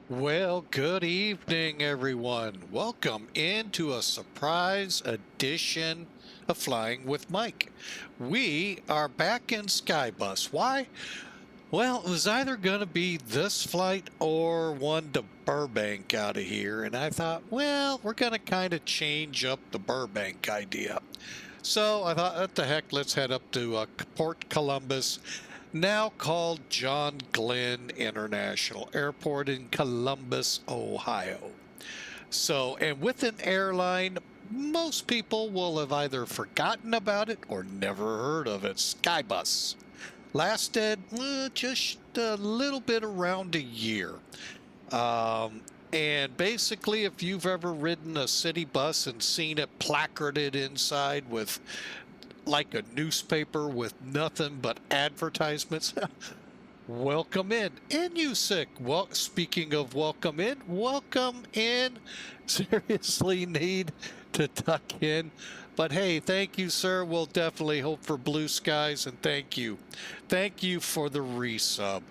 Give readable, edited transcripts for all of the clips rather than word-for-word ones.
Well, good evening, everyone. Welcome into a surprise edition of Flying with Mike. We are back in Skybus. Why? Well, it was either going to be this flight or one to Burbank out of here. And I thought, well, we're going to kind of change up the Burbank idea. So I thought, what the heck, let's head up to Port Columbus, now called John Glenn International Airport in Columbus, Ohio. So, and with an airline, most people will have either forgotten about it or never heard of it. Skybus lasted just a little bit around a year. And basically, if you've ever ridden a city bus and seen it placarded inside with like a newspaper with nothing but advertisements, welcome in. And you sick. Well, speaking of welcome in, seriously need to tuck in. But hey, thank you, sir. We'll definitely hope for blue skies, and thank you. Thank you for the resub.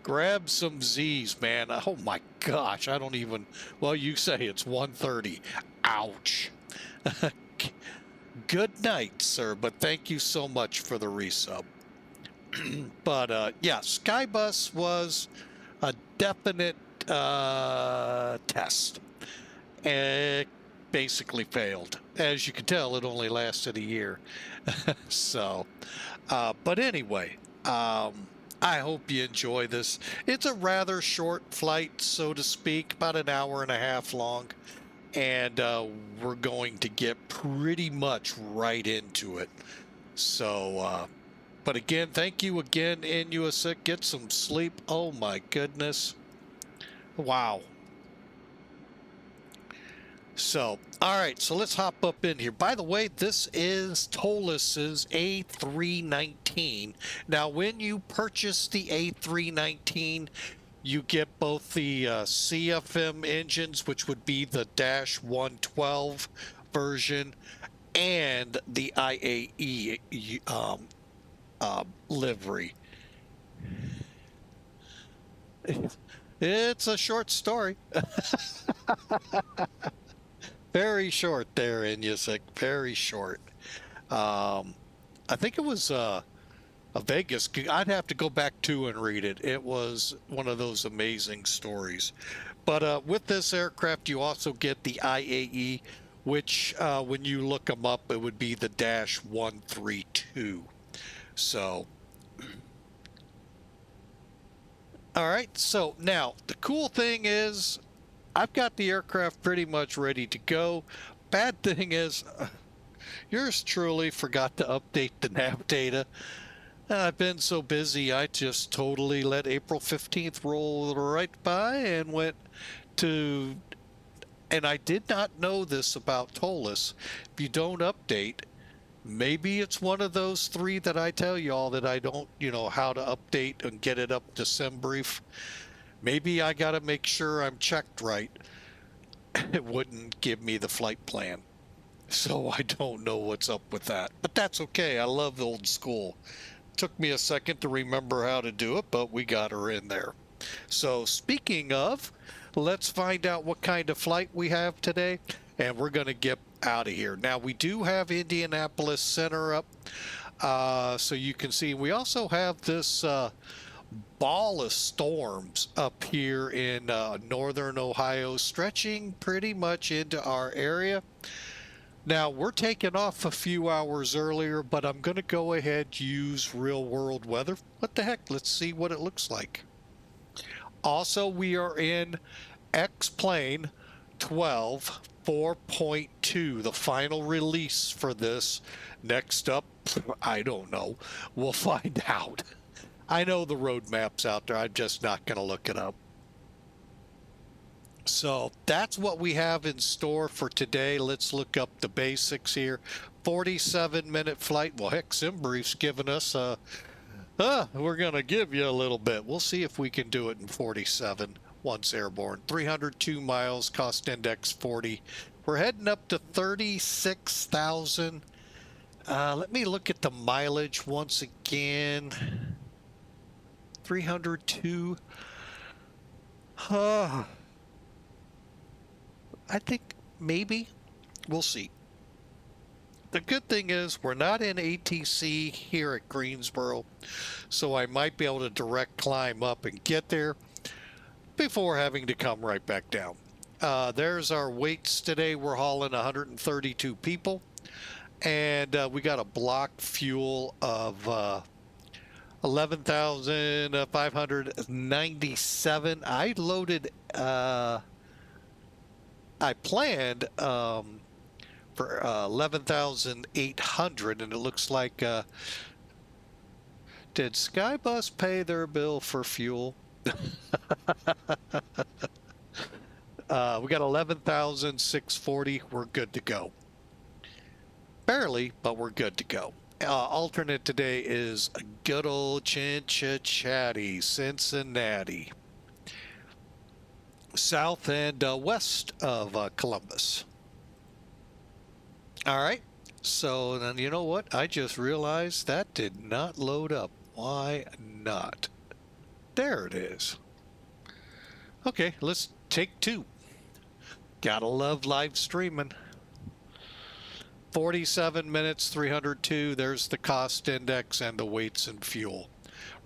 Grab some Z's, man. Oh my gosh, I don't even, well, you say it's 1:30. Ouch. Good night, sir, but thank you so much for the resub. But yeah, Skybus was a definite test. It basically failed. As you can tell, it only lasted a year. So, but anyway, I hope you enjoy this. It's a rather short flight, so to speak, about an hour and a half long. And we're going to get pretty much right into it. So, but again, thank you again, Inuasik. Get some sleep. Oh my goodness. Wow. So, all right, so let's hop up in here. By the way, this is ToLiss's A319. Now, when you purchase the A319, you get both the CFM engines, which would be the -112 version, and the IAE livery. It's a short story. Very short there, Inuasik. Very short. I think it was a Vegas. I'd have to go back to and read it. It was one of those amazing stories. But with this aircraft, you also get the IAE, which when you look them up, it would be the -132. So, all right. So now the cool thing is I've got the aircraft pretty much ready to go. Bad thing is yours truly forgot to update the nav data. I've been so busy, I just totally let April 15th roll right by and went to, and I did not know this about ToLiss. If you don't update, maybe it's one of those three that I tell y'all that I don't, how to update and get it up to SimBrief. Maybe I got to make sure I'm checked right. It wouldn't give me the flight plan. So I don't know what's up with that. But that's okay. I love the old school. Took me a second to remember how to do it, but we got her in there. So speaking of, let's find out what kind of flight we have today, and we're going to get out of here. Now, we do have Indianapolis Center up, so you can see. We also have this ball of storms up here in northern Ohio, stretching pretty much into our area. Now, we're taking off a few hours earlier, but I'm going to go ahead use real world weather. What the heck? Let's see what it looks like. Also, we are in XP12.4.2, the final release for this. Next up, I don't know. We'll find out. I know the roadmap's out there. I'm just not going to look it up. So that's what we have in store for today. Let's look up the basics here. 47-minute flight. Well, heck, SimBrief's giving us we're going to give you a little bit. We'll see if we can do it in 47 once airborne. 302 miles, cost index 40. We're heading up to 36,000. Let me look at the mileage once again. 302. I think maybe. We'll see. The good thing is we're not in ATC here at Greensboro, so I might be able to direct climb up and get there before having to come right back down. There's our weights today. We're hauling 132 people, and we got a block fuel of 11,597. I loaded, I planned for 11,800, and it looks like, did Skybus pay their bill for fuel? We got 11,640. We're good to go. Barely, but we're good to go. Alternate today is good old Cincinnati, Cincinnati, south and west of Columbus. All right. So then, you know what? I just realized that did not load up. Why not? There it is. Okay, let's take two. Gotta love live streaming. 47 minutes, 302. There's the cost index and the weights and fuel.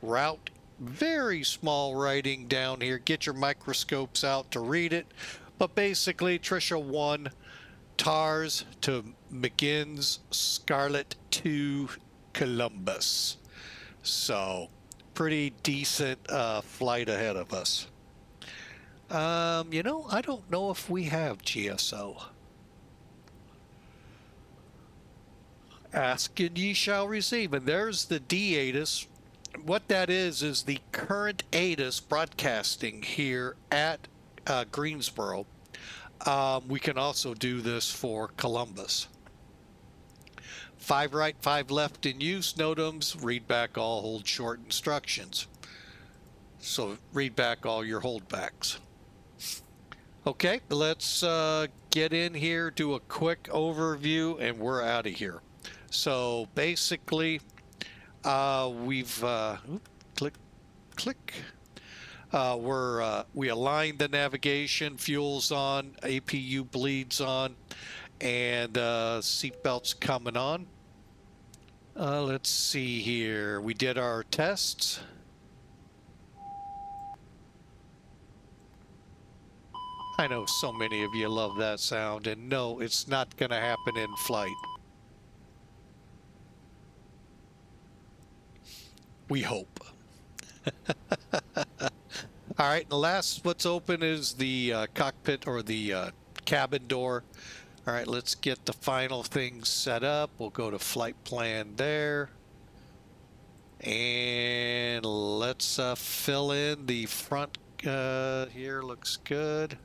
Route, very small writing down here. Get your microscopes out to read it. But basically, Trisha 1, TARS to McGinn's, Scarlet to Columbus. So, pretty decent flight ahead of us. You know, I don't know if we have GSO. Ask and ye shall receive. And there's the D-ATIS. What that is the current ATIS broadcasting here at Greensboro. We can also do this for Columbus. 5 right, 5 left in use. NOTAMs, read back all hold short instructions. So read back all your holdbacks. Okay, let's get in here, do a quick overview, and we're out of here. So basically, we've click. We aligned the navigation, fuel's on, APU bleeds on, and seatbelts coming on. Let's see here. We did our tests. I know so many of you love that sound, and no, it's not going to happen in flight. We hope. All right, the last what's open is the cockpit or the cabin door. All right, let's get the final things set up. We'll go to flight plan there. And let's fill in the front here. Looks good.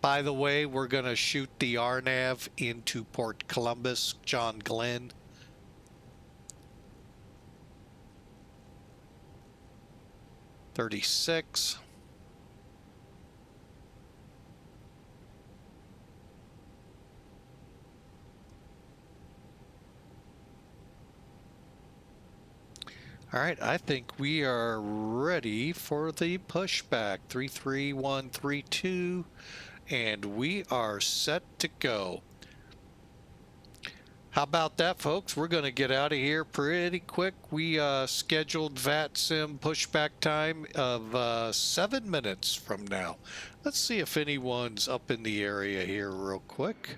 By the way, we're going to shoot the RNAV into Port Columbus, John Glenn. $36. All right, I think we are ready for the pushback. 33132, and we are set to go. How about that, folks? We're going to get out of here pretty quick. We scheduled VATSIM pushback time of 7 minutes from now. Let's see if anyone's up in the area here real quick.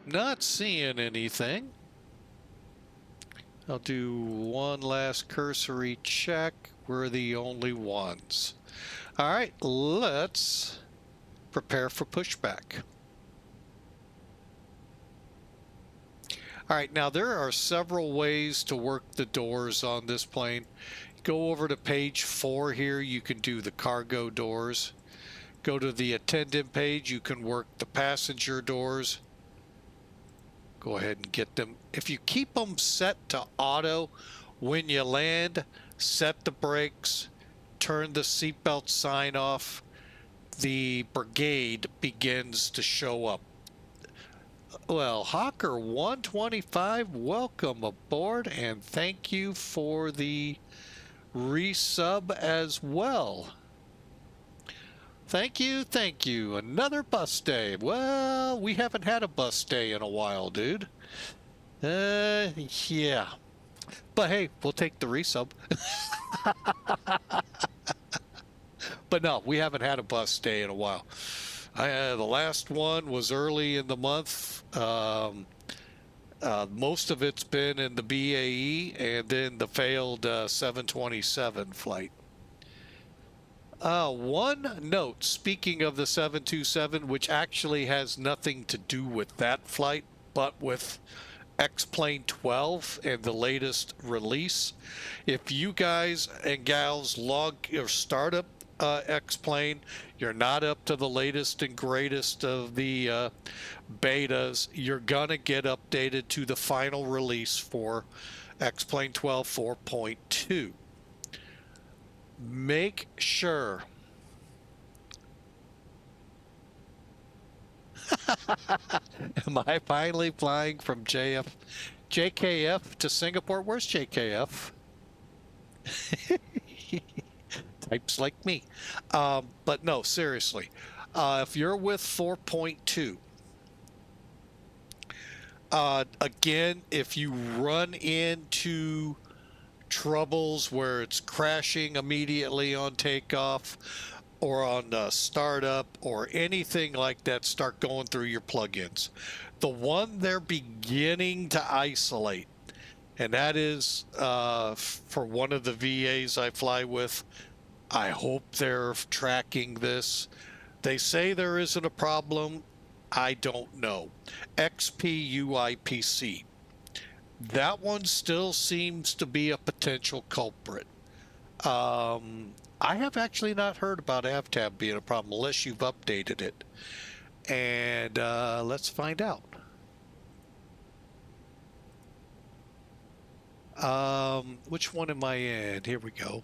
Not seeing anything. I'll do one last cursory check. We're the only ones. All right, let's prepare for pushback. All right, now there are several ways to work the doors on this plane. Go over to page 4 here. You can do the cargo doors. Go to the attendant page. You can work the passenger doors. Go ahead and get them. If you keep them set to auto, when you land, set the brakes, turn the seatbelt sign off, the brigade begins to show up. Well, Hawker 125, welcome aboard, and thank you for the resub as well. Thank you, thank you. Another bus day. Well, we haven't had a bus day in a while, dude. Yeah. But hey, we'll take the resub. But no, we haven't had a bus day in a while. The last one was early in the month. Most of it's been in the BAE and then the failed 727 flight. One note, speaking of the 727, which actually has nothing to do with that flight, but with X-Plane 12 and the latest release. If you guys and gals log or start up X-Plane, you're not up to the latest and greatest of the betas, you're gonna get updated to the final release for X-Plane 12.4.2. Make sure am I finally flying from JKF to Singapore? Where's JKF? Types like me. But no, seriously. If you're with 4.2, again, if you run into troubles where it's crashing immediately on takeoff or on startup or anything like that, start going through your plugins. The one they're beginning to isolate, and that is for one of the VAs I fly with. I hope they're tracking this. They say there isn't a problem. I don't know. XP that one still seems to be a potential culprit. I have actually not heard about AvTab being a problem unless you've updated it. And let's find out. Which one am I in? Here we go.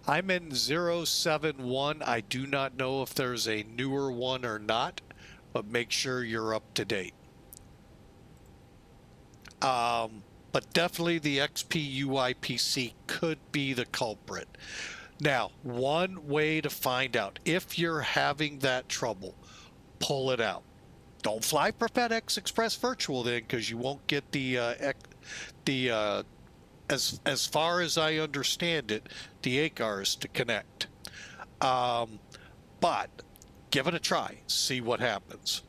I'm in 071. I do not know if there's a newer one or not, but make sure you're up to date. But definitely the XP could be the culprit. Now, one way to find out if you're having that trouble, pull it out. Don't fly for FedEx Express Virtual then, because you won't get as far as I understand it, the ACARs to connect. But give it a try, see what happens.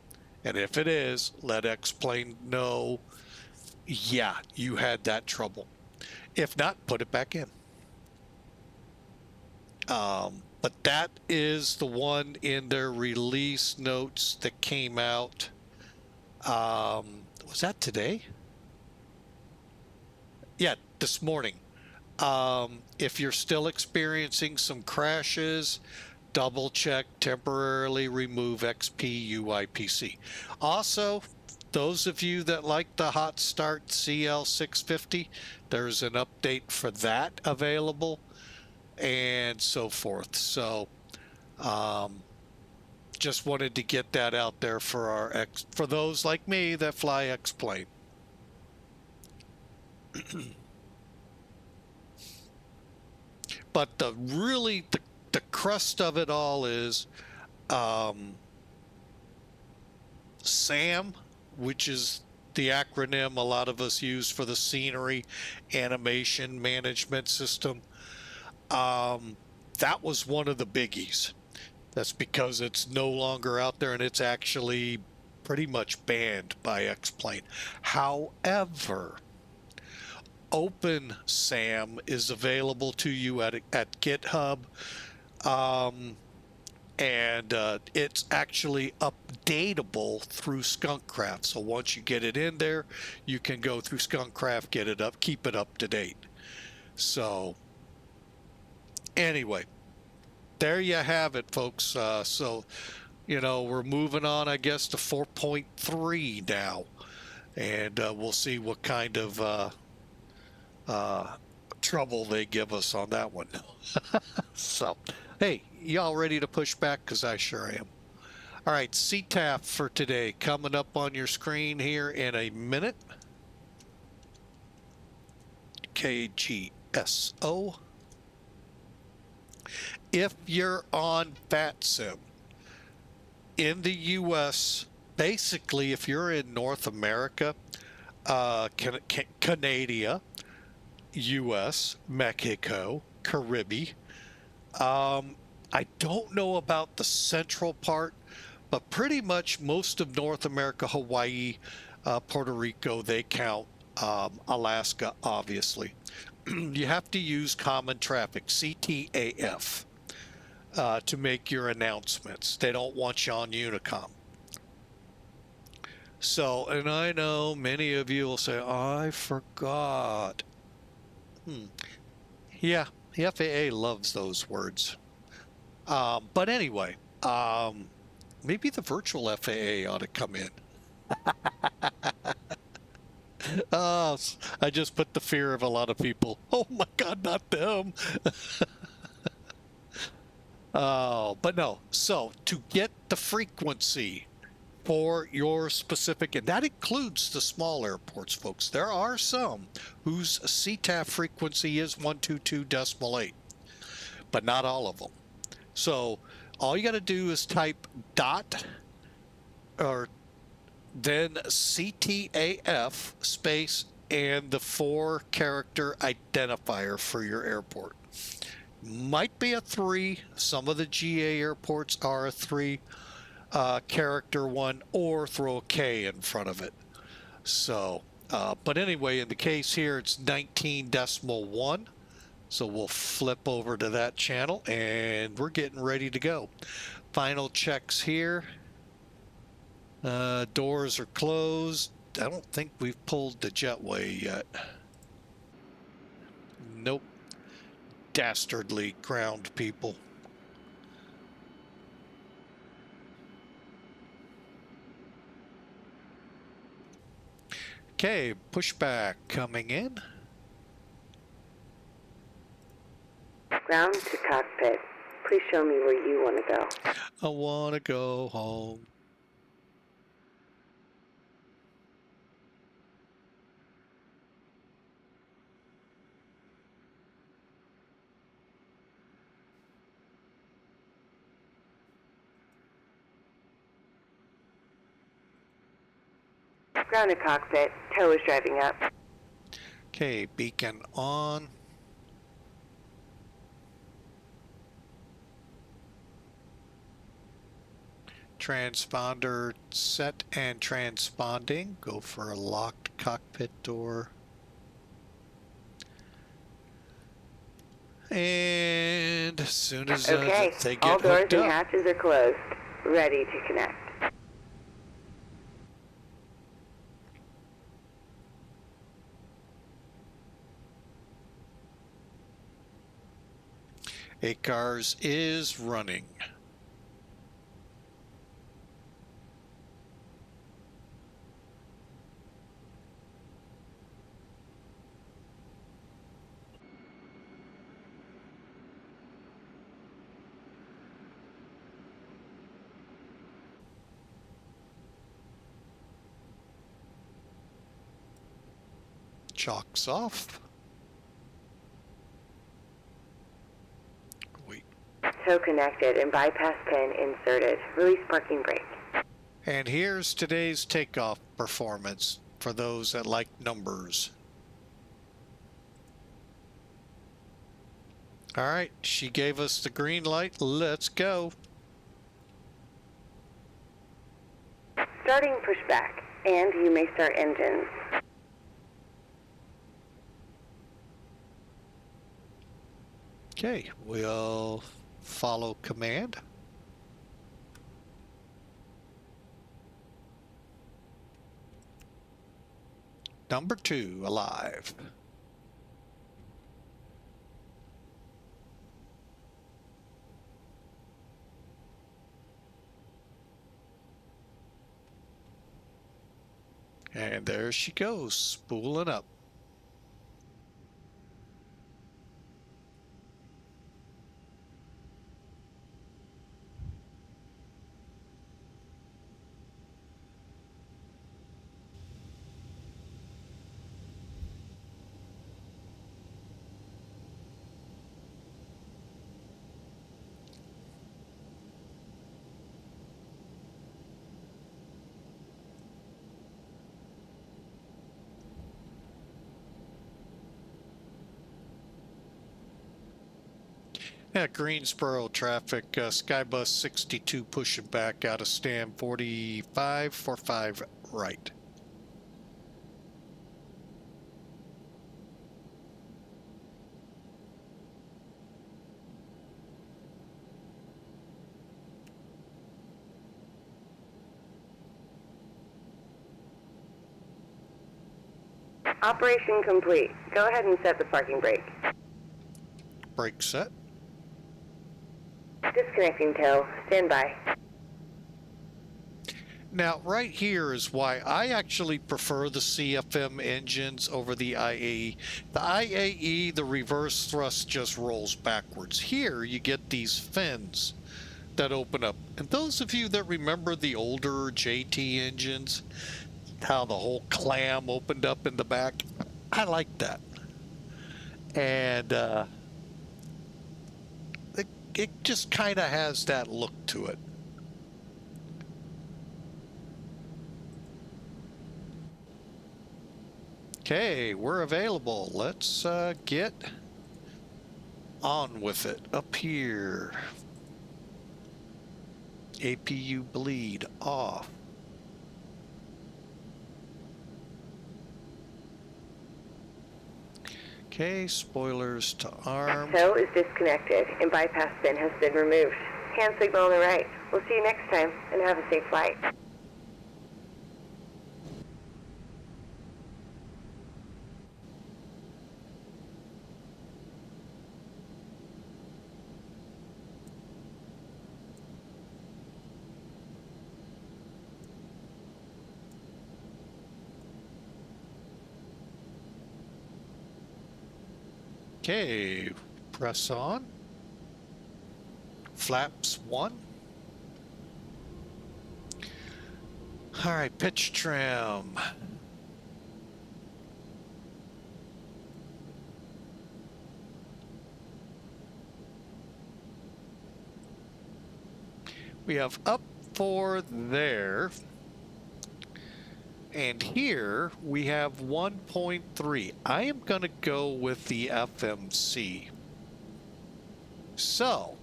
And if it is, let X-Plane know, yeah, you had that trouble. If not, put it back in. But that is the one in their release notes that came out. Was that today? Yeah, this morning. If you're still experiencing some crashes, double check, temporarily remove XP. Also, those of you that like the Hot Start CL650, there's an update for that available and so forth. So just wanted to get that out there for for those like me that fly X-Plane. But the crust of it all is SAM, which is the acronym a lot of us use for the scenery animation management system. That was one of the biggies. That's because it's no longer out there and it's actually pretty much banned by X-Plane. However, Open SAM is available to you at GitHub, and it's actually updatable through Skunkcraft. So once you get it in there, you can go through Skunkcraft, get it up, keep it up to date. So anyway, there you have it, folks. So, you know, we're moving on, I guess, to 4.3 now, and we'll see what kind of trouble they give us on that one. So, hey, y'all ready to push back? Because I sure am. All right, CTAF for today coming up on your screen here in a minute. KGSO. If you're on VATSIM in the U.S., basically if you're in North America, Canada, U.S., Mexico, Caribbean. I don't know about the central part, but pretty much most of North America, Hawaii, Puerto Rico, they count. Alaska, obviously. You have to use common traffic, CTAF, to make your announcements. They don't want you on Unicom. So, and I know many of you will say, I forgot. Yeah, the FAA loves those words. But anyway, maybe the virtual FAA ought to come in. Oh, I just put the fear of a lot of people. Oh my God, not them. Oh, but no. So to get the frequency for your specific, and that includes the small airports, folks. There are some whose CTAF frequency is 122.8, but not all of them. So all you got to do is type dot or then CTAF space and the 4-character identifier for your airport. Might be a 3. Some of the GA airports are a 3-character one, or throw a K in front of it. So, but anyway, in the case here, it's 19.1. So we'll flip over to that channel and we're getting ready to go. Final checks here. Doors are closed. I don't think we've pulled the jetway yet. Nope. Dastardly ground people. Okay, pushback coming in. Ground to cockpit. Please show me where you want to go. I want to go home. Ground to cockpit. Tow is driving up. Okay, beacon on. Transponder set and transponding. Go for a locked cockpit door. And as soon as Okay, they all get doors hooked and up, hatches are closed. Ready to connect. ACARS is running. Chalks off. Wait. Tow connected and bypass pin inserted. Release parking brake. And here's today's takeoff performance for those that like numbers. All right, she gave us the green light. Let's go. Starting pushback, and you may start engines. Okay, we'll follow command. Number 2 alive. And there she goes, spooling up. Yeah, Greensboro traffic, Skybus 62 pushing back out of stand 45 right. Operation complete. Go ahead and set the parking brake. Brake set. Disconnecting tow. Stand by. Now, right here is why I actually prefer the CFM engines over the IAE. The IAE, the reverse thrust just rolls backwards. Here, you get these fins that open up. And those of you that remember the older JT engines, how the whole clam opened up in the back, I like that. And it just kind of has that look to it. Okay, we're available. Let's get on with it. Up here. APU bleed off. Okay, spoilers to arm. Tow is disconnected and bypass bin has been removed. Hand signal on the right. We'll see you next time and have a safe flight. Okay, press on. Flaps 1. All right, pitch trim. We have up 4 there. And here we have 1.3. I am going to go with the FMC. So,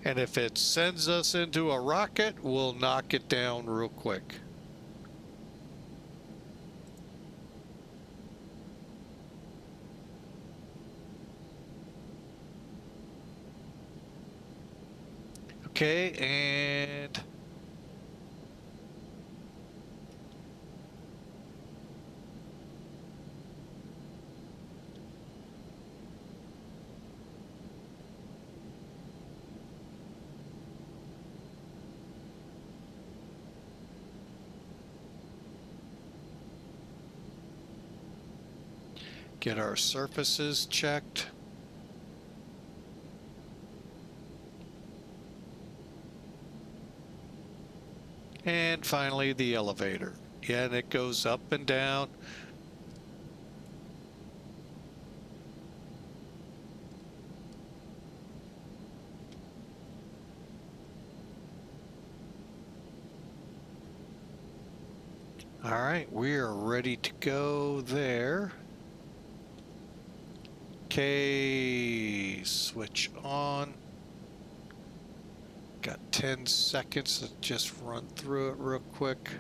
and if it sends us into a rocket, we'll knock it down real quick. Okay, and get our surfaces checked. And finally, the elevator. Yeah, and it goes up and down. All right, we are ready to go there. Okay, switch on. Got 10 seconds. Let's just run through it real quick.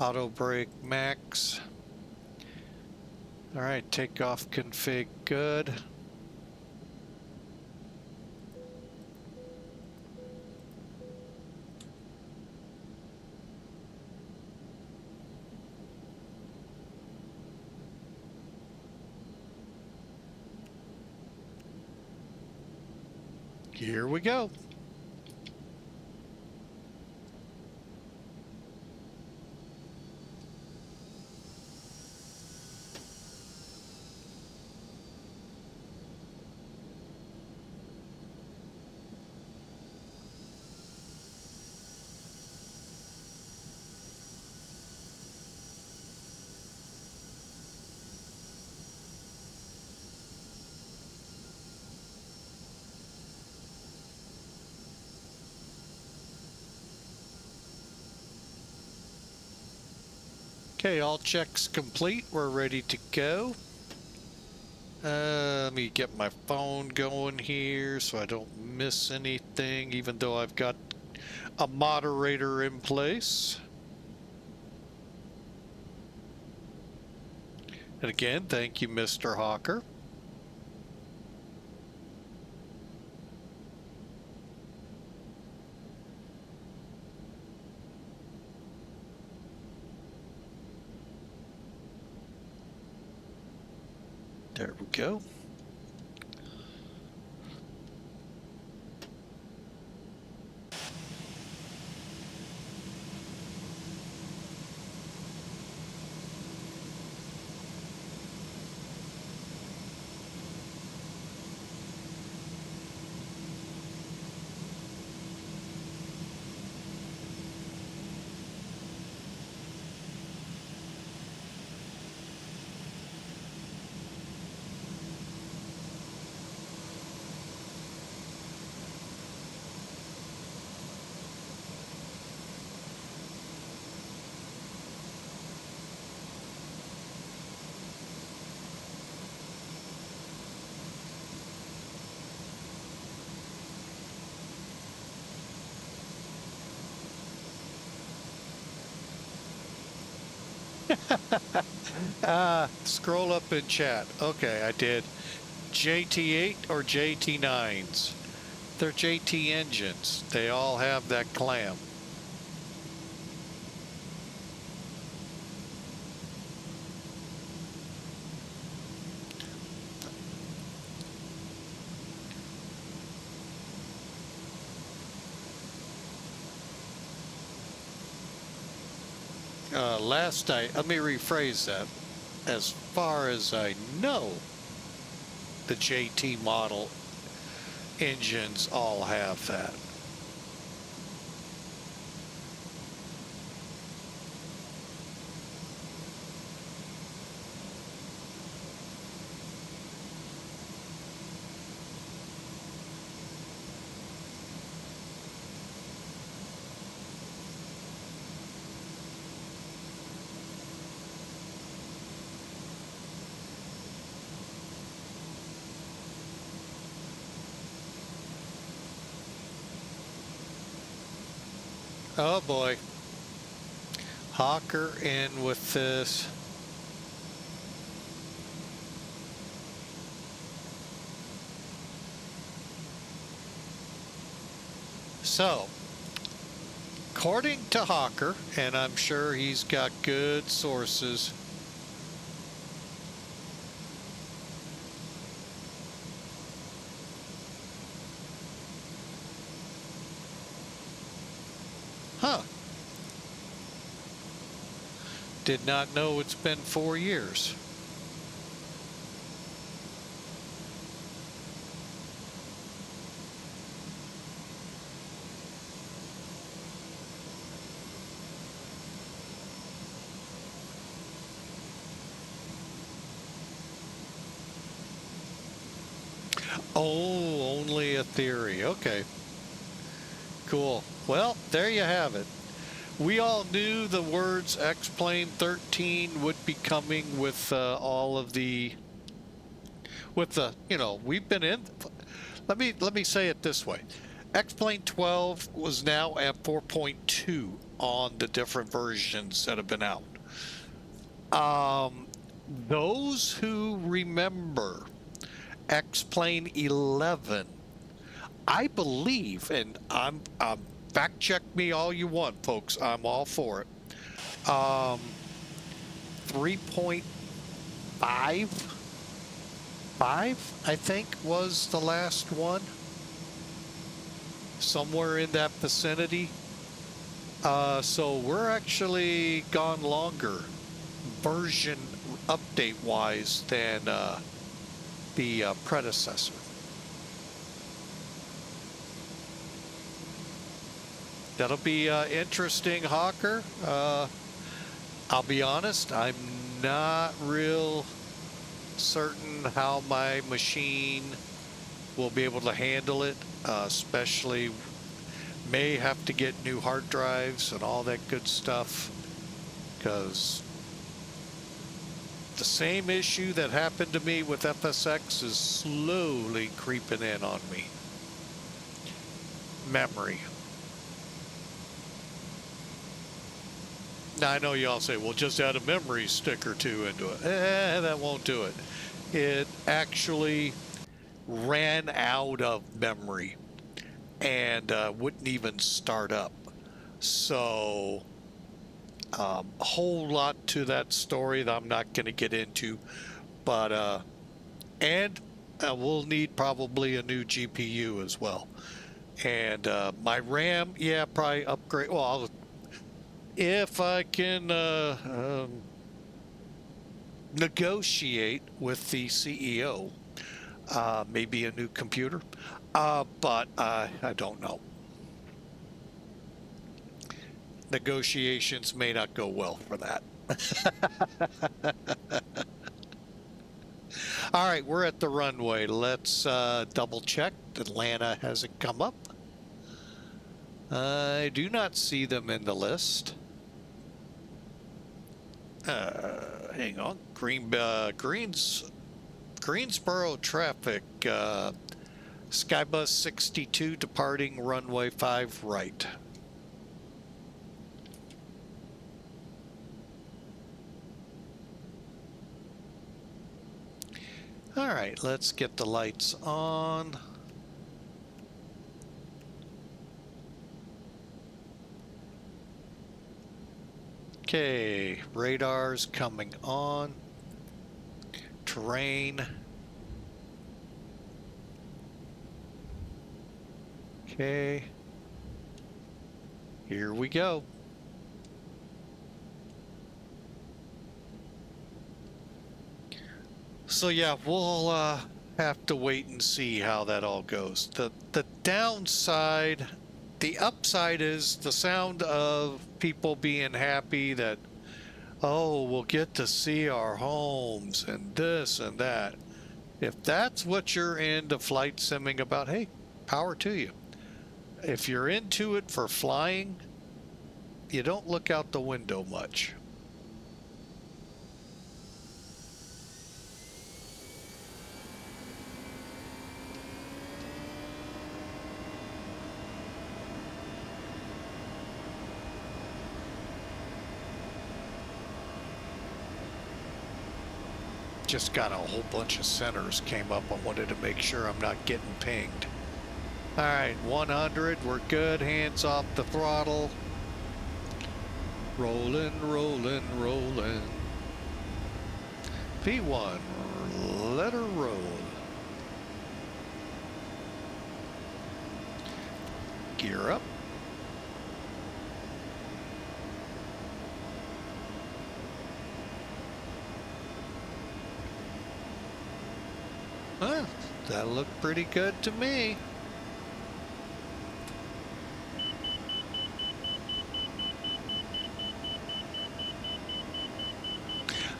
Auto brake max. All right, takeoff config good. Here we go. Okay, all checks complete. We're ready to go. Let me get my phone going here so I don't miss anything, even though I've got a moderator in place. And again, thank you, Mr. Hawker. There we go. Scroll up in chat. Okay, I did. JT8 or JT9s? They're JT engines. They all have that clam. Let me rephrase that. As far as I know, the JT model engines all have that. Oh boy. Hawker in with this. So, according to Hawker, and I'm sure he's got good sources, did not know it's been 4 years. Oh, only a theory. Okay. Cool. Well, there you have it. We all knew the words X-Plane 13 would be coming with all of the, you know, we've been in, let me say it this way. X-Plane 12 was now at 4.2 on the different versions that have been out. Those who remember X-Plane 11, I believe, and I'm fact check me all you want, folks. I'm all for it. 3.55, I think, was the last one. Somewhere in that vicinity. So we're actually gone longer version update-wise than the predecessor. That'll be interesting, Hawker. I'll be honest, I'm not real certain how my machine will be able to handle it, especially may have to get new hard drives and all that good stuff, because the same issue that happened to me with FSX is slowly creeping in on me. Memory. Now, I know y'all say, well, just add a memory stick or two into it. That won't do it. It actually ran out of memory and wouldn't even start up. So a whole lot to that story that I'm not going to get into, but we'll need probably a new GPU as well. And my RAM, yeah, probably upgrade. Well, if I can negotiate with the CEO, maybe a new computer, but I don't know. Negotiations may not go well for that. All right, we're at the runway. Let's double check. Atlanta hasn't come up. I do not see them in the list. Hang on. Greensboro traffic. Skybus 62 departing runway 5 right. All right, let's get the lights on. Okay, radar's coming on. Terrain. Okay. Here we go. So yeah, we'll have to wait and see how that all goes. The downside, the upside is the sound of people being happy that, oh, we'll get to see our homes and this and that. If that's what you're into flight simming about, hey, power to you. If you're into it for flying, you don't look out the window much. Just got a whole bunch of centers came up. I wanted to make sure I'm not getting pinged. All right, 100, we're good. Hands off the throttle. Rolling, rolling, rolling. P1, let her roll. Gear up. Huh, that looked pretty good to me.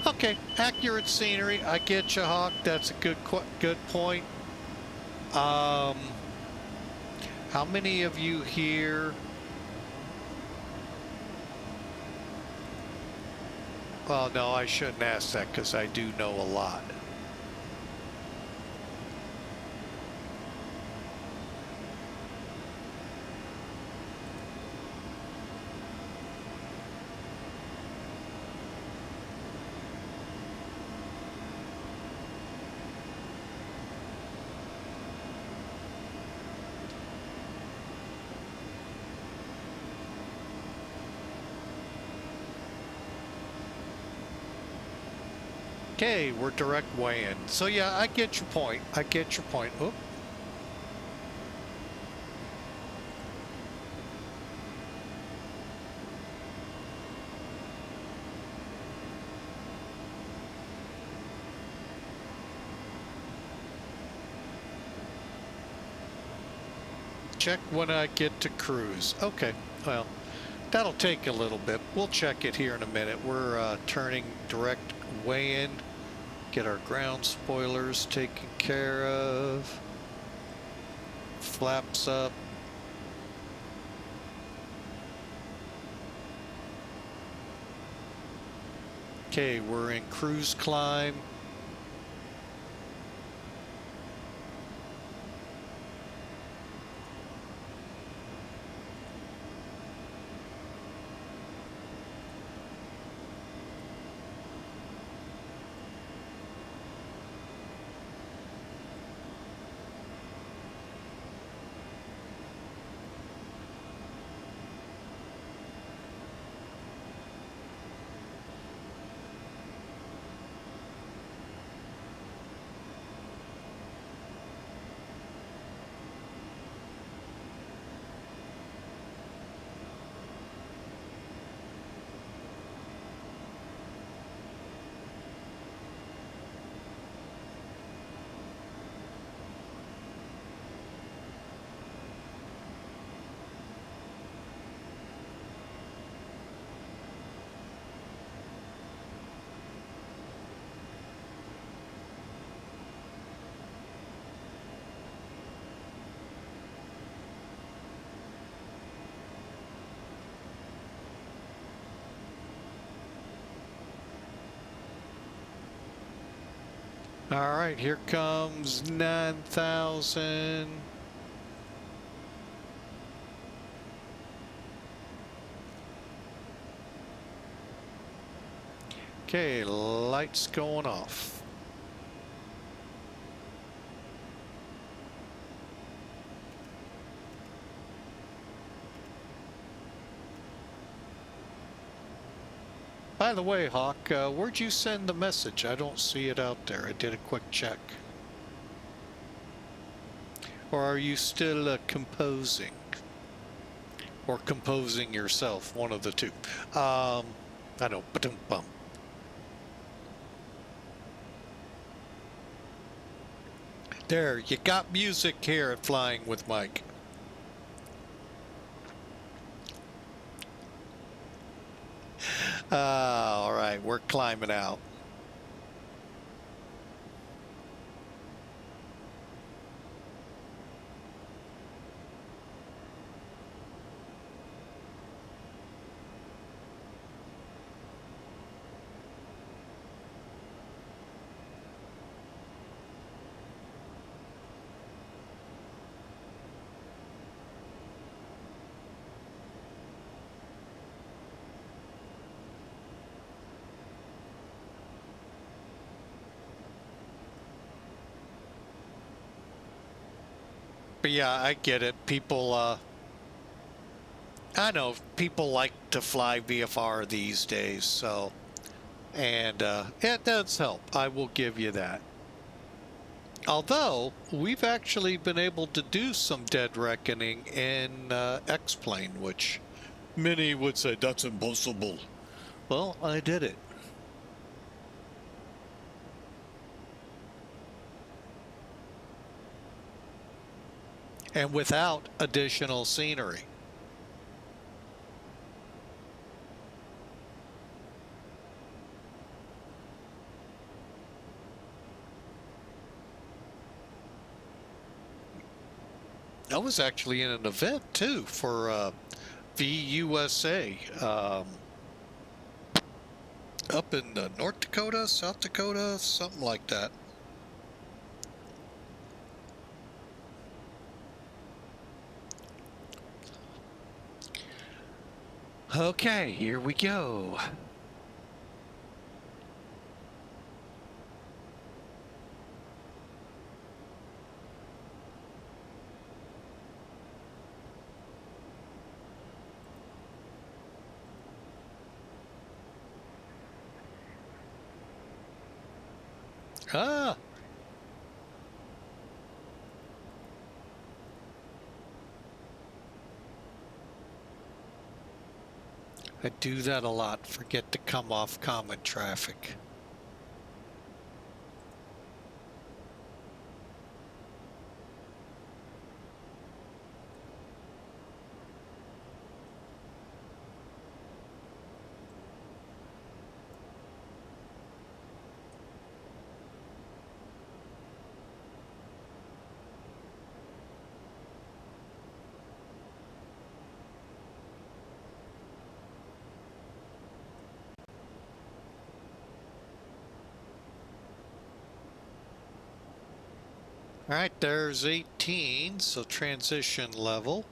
Okay, accurate scenery. I get you, Hawk. That's a good point. How many of you here? Well, no, I shouldn't ask that because I do know a lot. Okay, we're direct weigh-in. So yeah, I get your point. I get your point. Oop. Check when I get to cruise. Okay, well, that'll take a little bit. We'll check it here in a minute. We're turning direct weigh-in. Get our ground spoilers taken care of. Flaps up. Okay, we're in cruise climb. All right, here comes 9,000. Okay, lights going off. By the way, Hawk, where'd you send the message? I don't see it out there. I did a quick check. Or are you still composing? Or composing yourself, one of the two. I know, ba-dum-bum. There, you got music here at Flying with Mike. All right, we're climbing out. But yeah, I get it. People, I know people like to fly VFR these days, so, and it does help. I will give you that. Although, we've actually been able to do some dead reckoning in X-Plane, which many would say that's impossible. Well, I did it. And without additional scenery. I was actually in an event too for VUSA up in North Dakota, South Dakota, something like that. Okay, here we go. Ah, I do that a lot. Forget to come off common traffic. All right, there's 18, so transition level.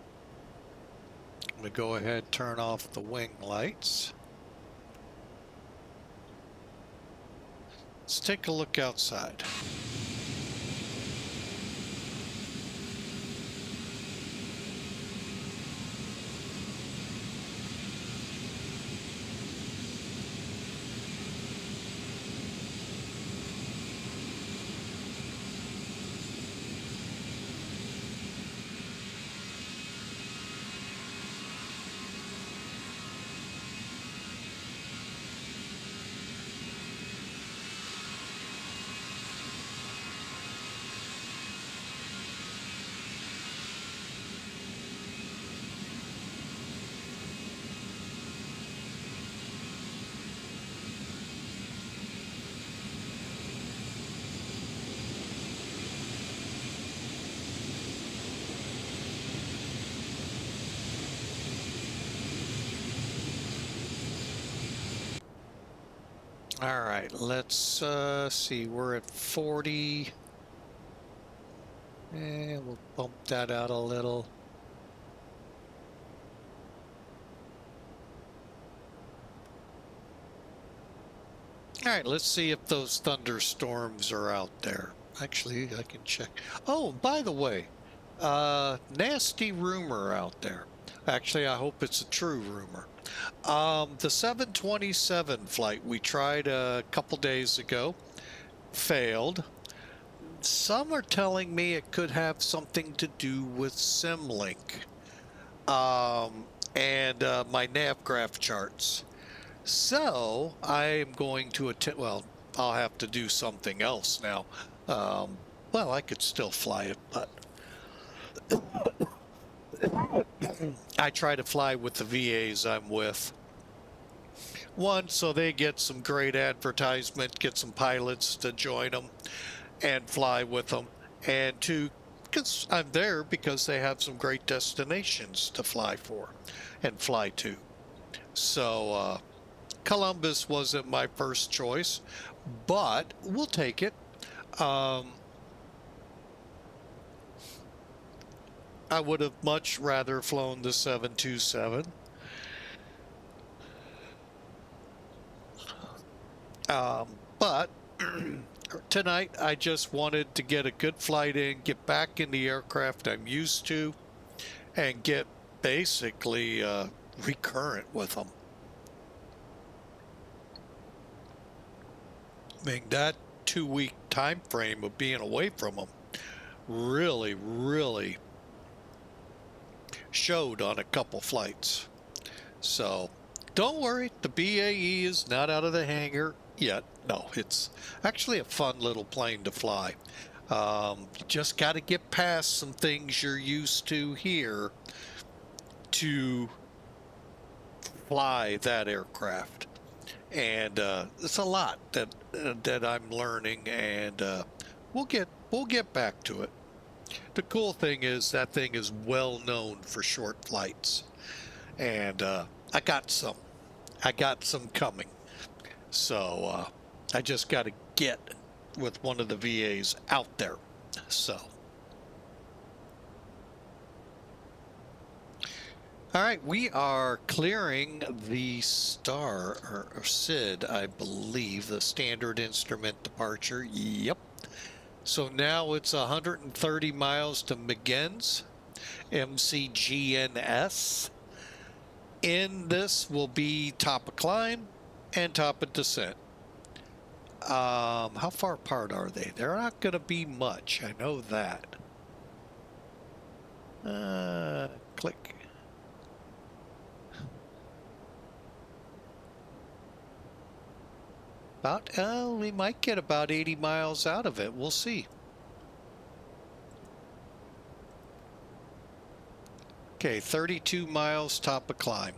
I'm going to go ahead and turn off the wing lights. Let's take a look outside. All right, let's see, we're at 40. And we'll bump that out a little. All right, let's see if those thunderstorms are out there. Actually, I can check. Oh, by the way, nasty rumor out there. Actually, I hope it's a true rumor. The 727 flight we tried a couple days ago failed. Some are telling me it could have something to do with SimLink and my Navigraph charts. So I'm going to attempt, well, I'll have to do something else now. Well, I could still fly it, but I try to fly with the VAs I'm with. One, so they get some great advertisement, get some pilots to join them and fly with them. And two, because I'm there because they have some great destinations to fly for and fly to. So, Columbus wasn't my first choice, but we'll take it. I would have much rather flown the 727. But tonight I just wanted to get a good flight in, get back in the aircraft I'm used to, and get basically recurrent with them. I mean, that 2-week time frame of being away from them really showed on a couple flights. So don't worry, the BAE is not out of the hangar yet. No, it's actually a fun little plane to fly. You just got to get past some things you're used to here to fly that aircraft. And it's a lot that I'm learning, and we'll get back to it. The cool thing is that thing is well known for short flights, and I got some coming. So I just got to get with one of the VAs out there. So. All right, we are clearing the STAR, or SID, I believe, the standard instrument departure. Yep. So now it's 130 miles to McGinn's, MCGNS. In this will be top of climb and top of descent. How far apart are they? They're not going to be much. I know that. Click. We might get about 80 miles out of it. We'll see. Okay, 32 miles top of climb.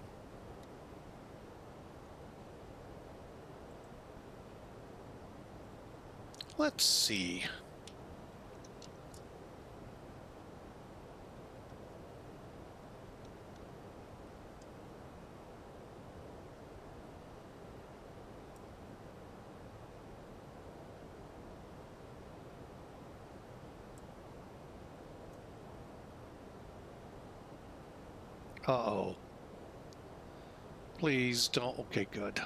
Let's see. Uh-oh. Please don't. Okay, good.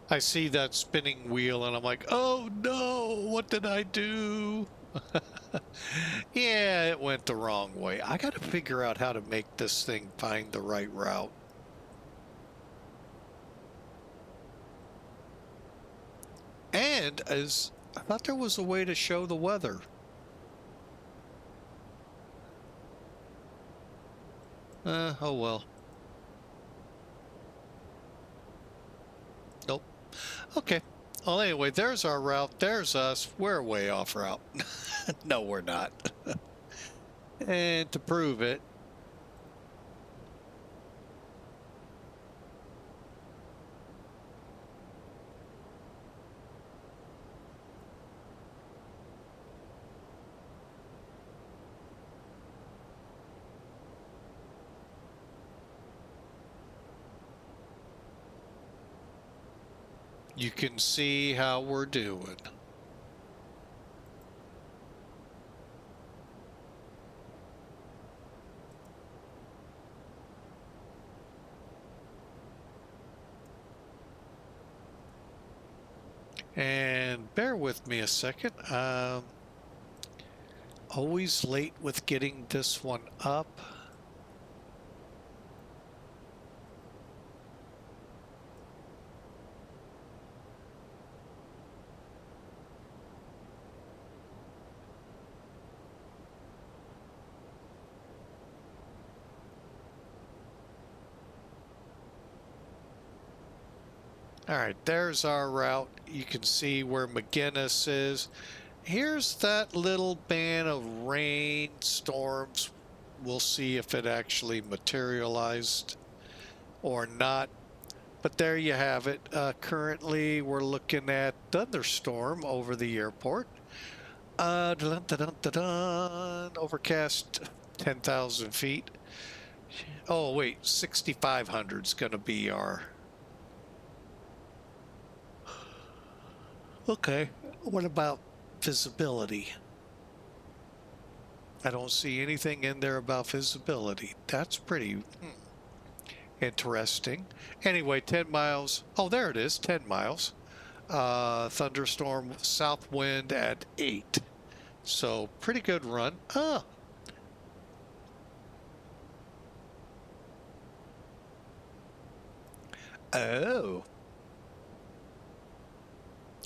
I see that spinning wheel and I'm like, oh no, what did I do? Yeah, it went the wrong way. I got to figure out how to make this thing find the right route. And as I thought there was a way to show the weather. Oh well. Nope. Okay. Well, anyway, there's our route. There's us. We're way off route. No, we're not. And to prove it, you can see how we're doing. And bear with me a second. Always late with getting this one up. All right, there's our route. You can see where McGinnis is. Here's that little band of rain storms. We'll see if it actually materialized or not. But there you have it. Currently, we're looking at thunderstorm over the airport. Dun, dun, dun, dun, dun. Overcast 10,000 feet. Oh, wait, 6,500 is going to be our... Okay, what about visibility? I don't see anything in there about visibility. That's pretty interesting. Anyway, 10 miles. Oh, there it is, 10 miles. Thunderstorm, south wind at 8. So, pretty good run. Oh. Oh.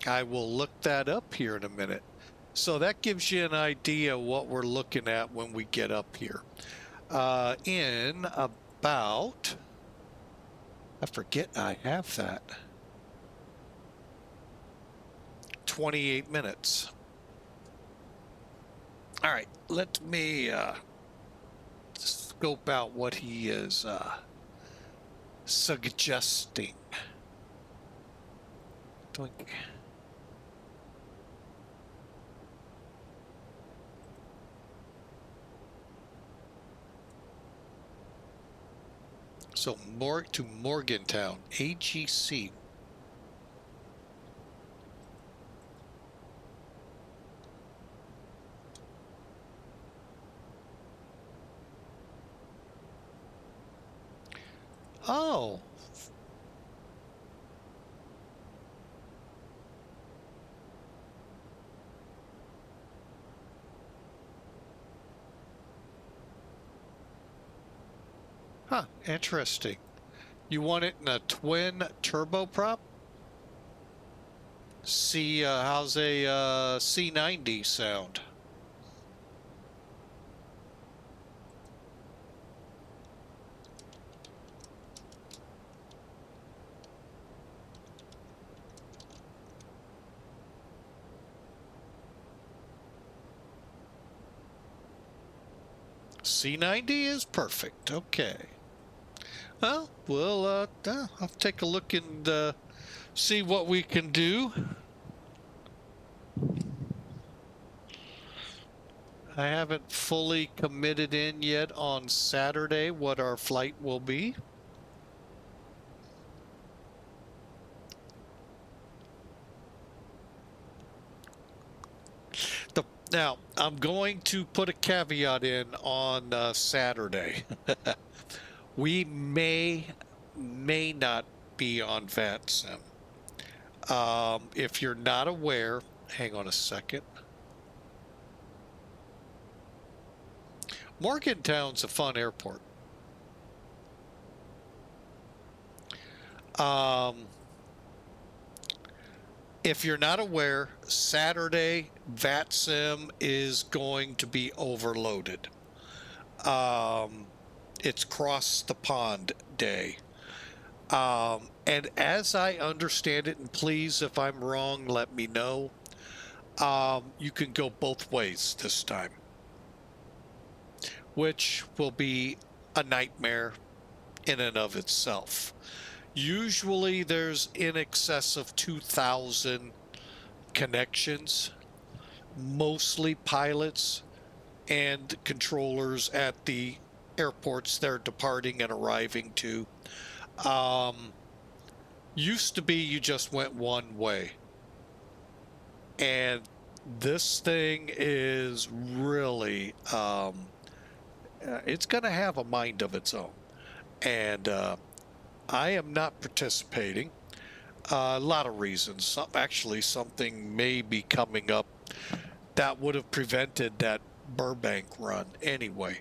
I will look that up here in a minute. So that gives you an idea what we're looking at when we get up here. In about, I forget I have that, 28 minutes. All right, let me scope out what he is suggesting. Doink. So to Morgantown, AGC. Oh. Huh, interesting. You want it in a twin turboprop? See, how's a C90 sound? C90 is perfect. Okay. Well, I'll take a look and see what we can do. I haven't fully committed in yet on Saturday what our flight will be. Now, I'm going to put a caveat in on Saturday. We may not be on VATSIM. If you're not aware, hang on a second. Morgantown's a fun airport. If you're not aware, Saturday VATSIM is going to be overloaded. It's cross the pond day. And as I understand it, and please, if I'm wrong, let me know, you can go both ways this time, which will be a nightmare in and of itself. Usually there's in excess of 2,000 connections, mostly pilots and controllers at the airports they're departing and arriving to. Used to be you just went one way, and this thing is really it's going to have a mind of its own, and I am not participating. A lot of reasons. Actually, something may be coming up that would have prevented that Burbank run anyway.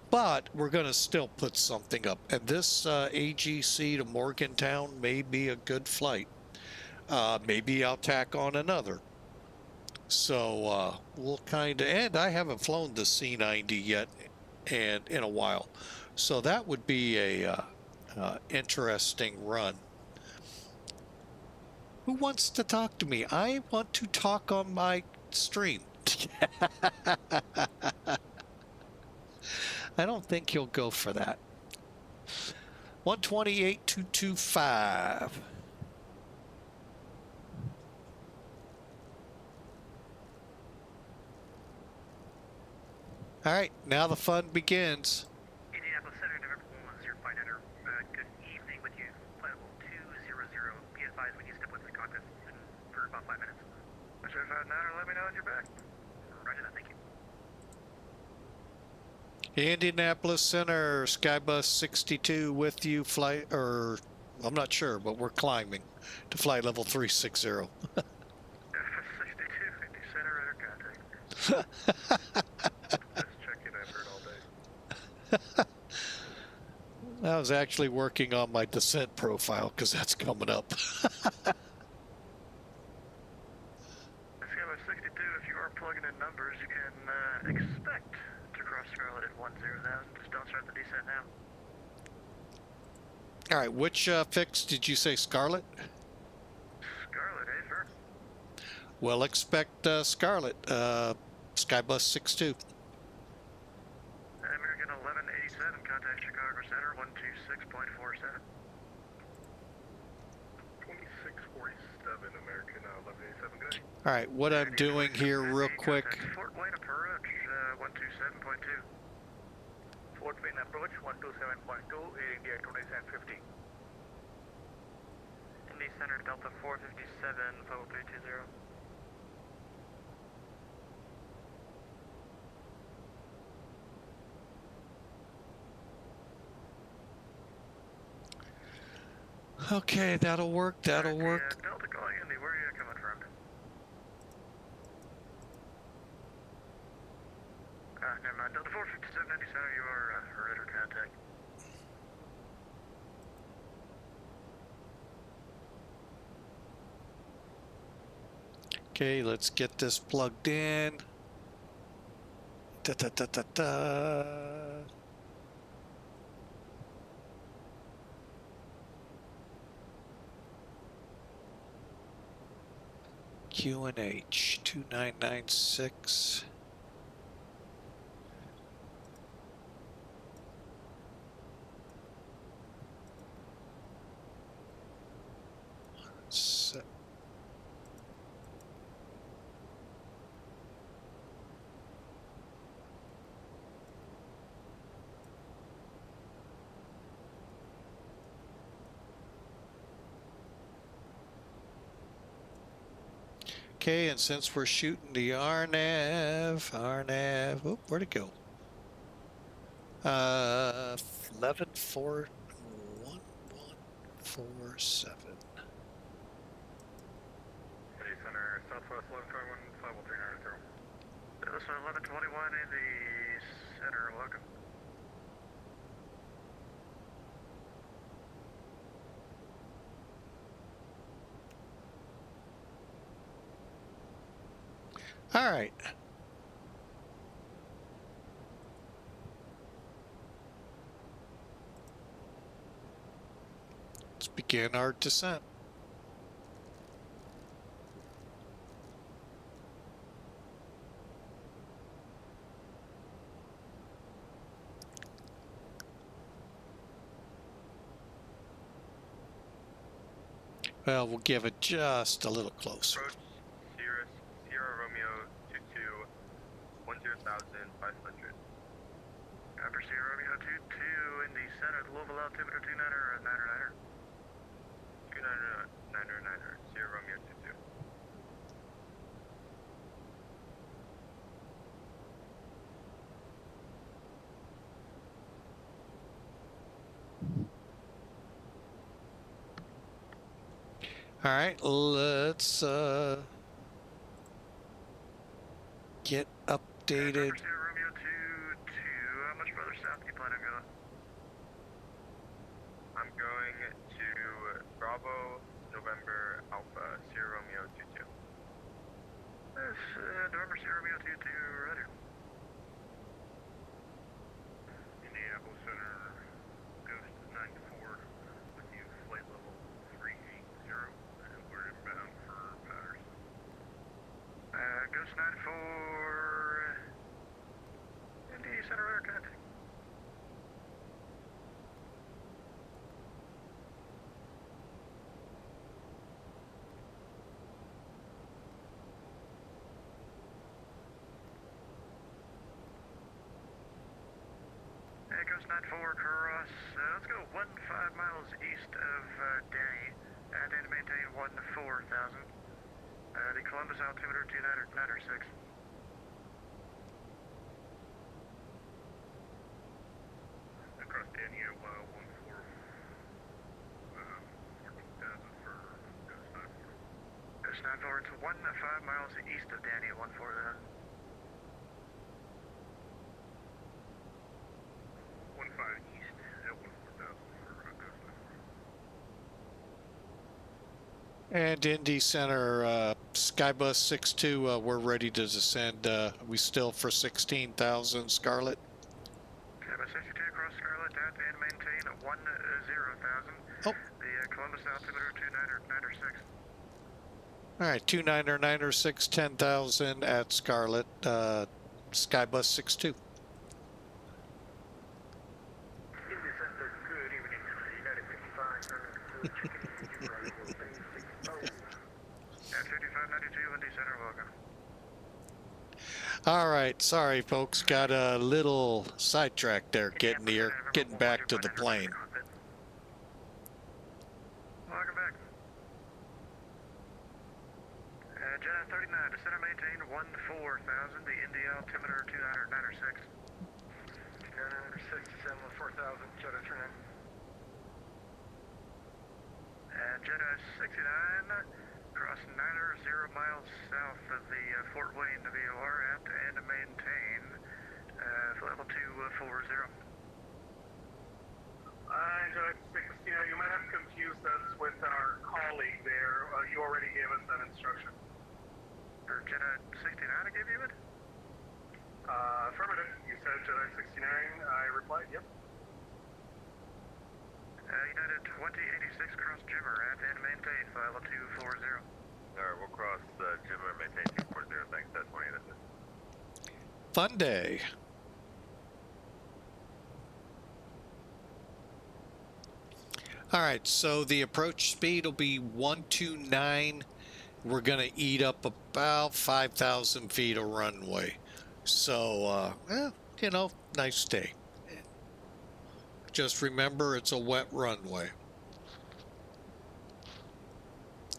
But we're going to still put something up. And this AGC to Morgantown may be a good flight. Maybe I'll tack on another. So we'll kind of, and I haven't flown the C90 yet and in a while. So that would be a interesting run. Who wants to talk to me? I want to talk on my stream. I don't think he'll go for that. 128.225. All right, now the fun begins. Indianapolis Center, November 105 good evening with you. Flight level 200. Be advised when you step with the cockpit for about 5 minutes. Roger 59er, let me know when you're back. Roger that, thank you. Indianapolis Center, Skybus 62 with you, flight, or I'm not sure, but we're climbing to flight level 360. 62, Indy Center, radar contact. Just checking, I've heard all day. I was actually working on my descent profile because that's coming up. Skybus 62, if you are plugging in numbers, you can expect to cross Scarlet at 10,000. Just don't start the descent now. All right, which fix did you say, Scarlet? Scarlet, eh, sir? Well, expect Scarlet, Skybus 62. American 1187, contact Chicago Center, 126.47. 2647, American 1187, good. All right, what I'm doing here real quick. Fort Wayne approach, 127.2. Fort Wayne approach, 127.2, India 2750. Indy Center, Delta 457, level 320. Okay, that'll work, that'll work. Delta calling Indy, where are you coming from? Never mind. Delta 457, Indy Center, you are radar contact. Okay, let's get this plugged in. Da, da, da, da, da. QNH 2996. Okay, and since we're shooting the RNAV, oh, where'd it go? 11-4-1147. City Center, Southwest 1121, 539. This is 1121 in the center, welcome. All right. Let's begin our descent. Well, we'll give it just a little closer. Approach Sierra Romeo 22, 10,500. After Sierra Romeo 22 in the center, Louisville altimeter 29er, 9er, 9er. 9er, Sierra Romeo 22. All right, let's get updated. Sierra Romeo 22, how much further south do you plan on going? I'm going to Bravo, November, Alpha, Sierra Romeo 22. That's November, Sierra Romeo 22, right here. Indianapolis Center, Ghost 94, with you, flight level 380, and we're inbound for Patterson. Ghost 94, Indy Center Air Contact. Ghost 94 cross, let's go 15 miles east of Danny, and maintain 14,000. The Columbus altimeter 2906. Across Danny at 14,000 for Ghost 94. Ghost 94, it's 15 miles east of Danny at 14,000. 15 east at 14,000 for Ghost 94. And Indy Center, Skybus 62, we're ready to descend. We still for 16,000, Scarlet. Skybus 62 across Scarlet, and maintain 10,000. Oh. The Columbus altimeter 2906. All right, 29er 10,000 at Scarlet, Skybus 62. Indy Center, good evening. United 55, At 5592, Indy Center, welcome. All right, sorry folks, got a little sidetracked there getting back to the plane. Welcome back. Jedi 39, descend and maintain 14,000. The Indy altimeter 2906. 2906, descend 14,000. Jedi 39. And Jedi 69, cross 9 miles south of the Fort Wayne VOR at and maintain level 240. Jedi 69, you might have confused us with our colleague there. You already gave us that instruction. Or Jedi 69, I gave you it? Affirmative. You said Jedi 69. I replied, yep. United 2086, cross Jimmer at and maintain level 240. Alright, we'll cross Jimmer, maintain 240. Thanks, that's 2086. Fun day. All right, so the approach speed will be 129. We're going to eat up about 5,000 feet of runway. So, you know, nice day. Just remember, it's a wet runway.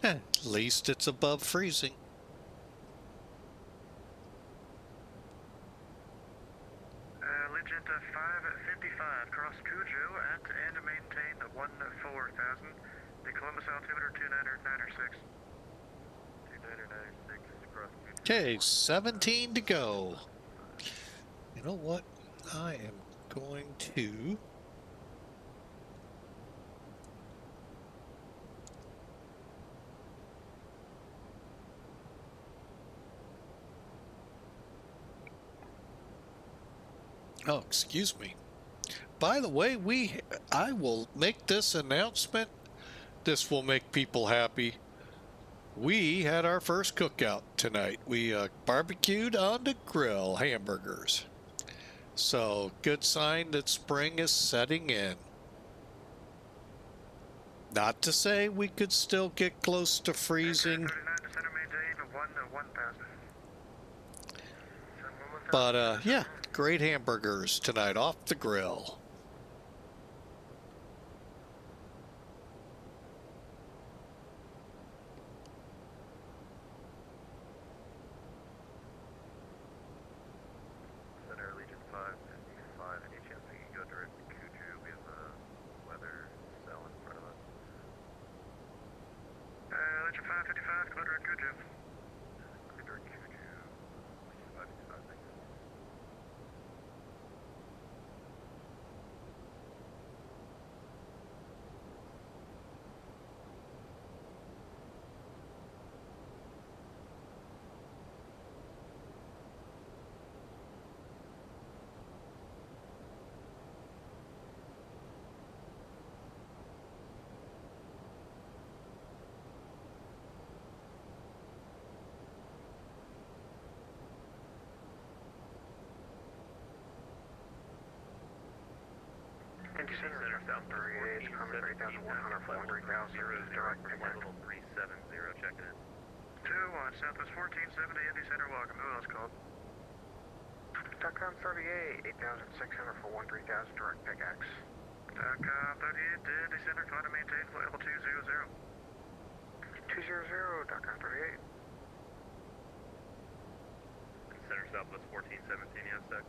At least it's above freezing. and maintain the 14000. The Columbus altimeter 29906. 2996 across. Okay, 17 to go. You know what? I am going to... Oh, excuse me. By the way, I will make this announcement. This will make people happy. We had our first cookout tonight. We barbecued on the grill hamburgers. So, good sign that spring is setting in. Not to say we could still get close to freezing. 39 to center maintain the 1000. But, yeah, great hamburgers tonight off the grill. Center Legion 555. Any chance we can go direct to Kuju? We have a weather cell in front of us. Legion 555, come direct Kuju. Direct Kuju. Legion 555, thanks. Center South 38, coming 3100, flight 3000, direct Flight level 370, checking in. 2-1, Southwest 1470, Indy Center, welcome. Who else called? .com 38, 8600 for 13000, direct pickaxe. .com 38 to Indy Center, climb and maintain flight level 200. 200, .com 38. Center Southwest 1417, yes, sec.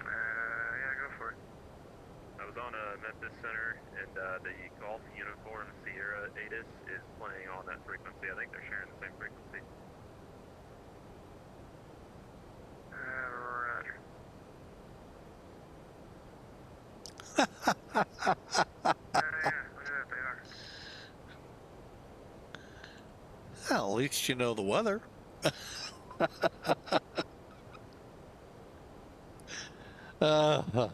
Yeah, go for it. I was on Memphis Center, and the Golf Unicorn Sierra ATIS is playing on that frequency. I think they're sharing the same frequency. Roger. Yeah, look at that, they are. Well, at least you know the weather. uh,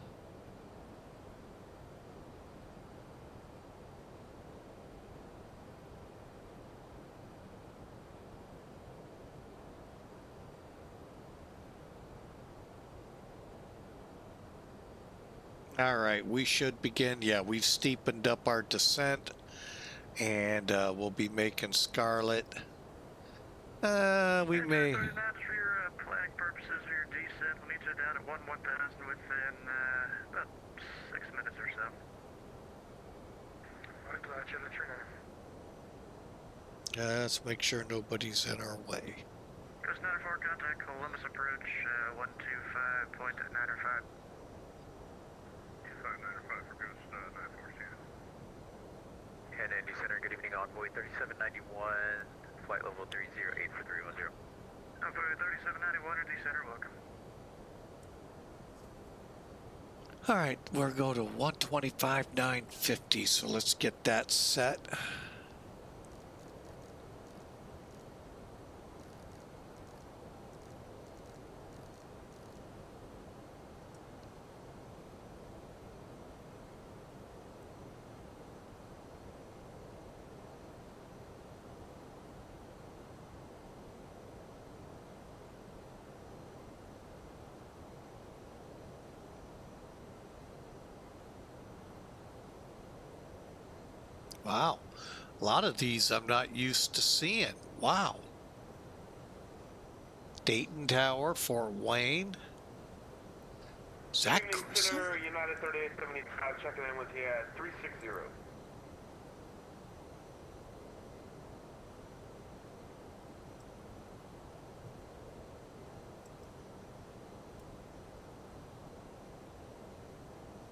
All right, we should begin. Yeah, we've steepened up our descent, and we'll be making Scarlet. We may. 39 for your planning purposes for your descent. We'll meet you down at 1000 within about 6 minutes or so. I'm glad you let your name. Let's make sure nobody's in our way. Coast 94, contact Columbus approach 125.95. 2595 for Ghost 94, see you. And Indy Center, good evening, Envoy 3791, flight level 308 for 310. Envoy 3791, Indy Center, welcome. All right, we're going to 125.950, so let's get that set. Wow, a lot of these I'm not used to seeing. Wow. Dayton Tower, Fort Wayne. Is that Evening Center, United 3875, checking in with you at 360.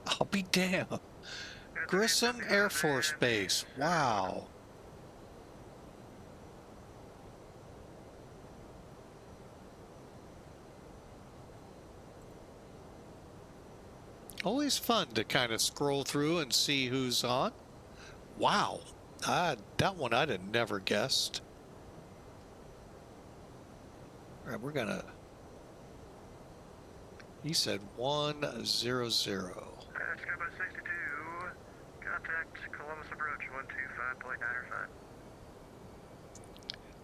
I'll be damned. Grissom Air Force Base. Wow. Always fun to kind of scroll through and see who's on. Wow. That one I'd have never guessed. All right, we're gonna... He said 100. Skybus 62, contact Columbus approach 125.905.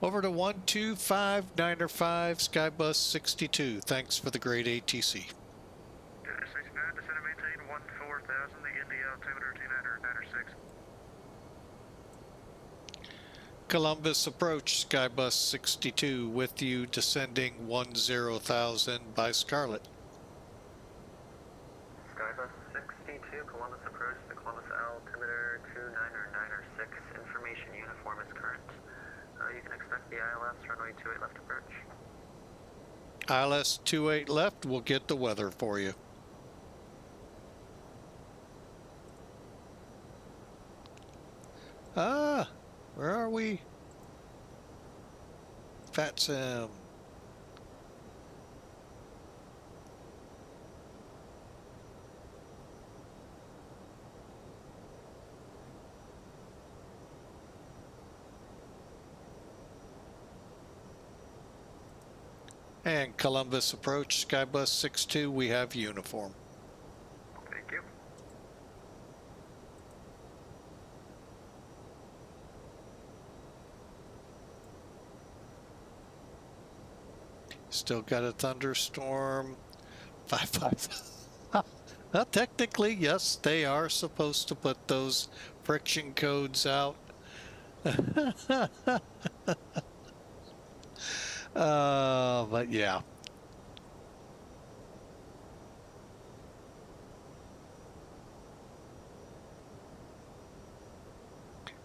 Over to 125.905, Skybus 62. Thanks for the great ATC. 69, descend and maintain 14,000, the Indy altimeter 2996. Columbus approach, Skybus 62 with you, descending 10,000 by Scarlet. Skybus 62, Columbus approach, the Columbus altimeter 29906, information uniform is current. You can expect the ILS runway 28 left approach. ILS 28 left, we'll get the weather for you. Where are we? VATSIM. And Columbus approach, Skybus 62, we have uniform. Thank you. Still got a thunderstorm. 5-5. Well, technically, yes, they are supposed to put those friction codes out. But yeah.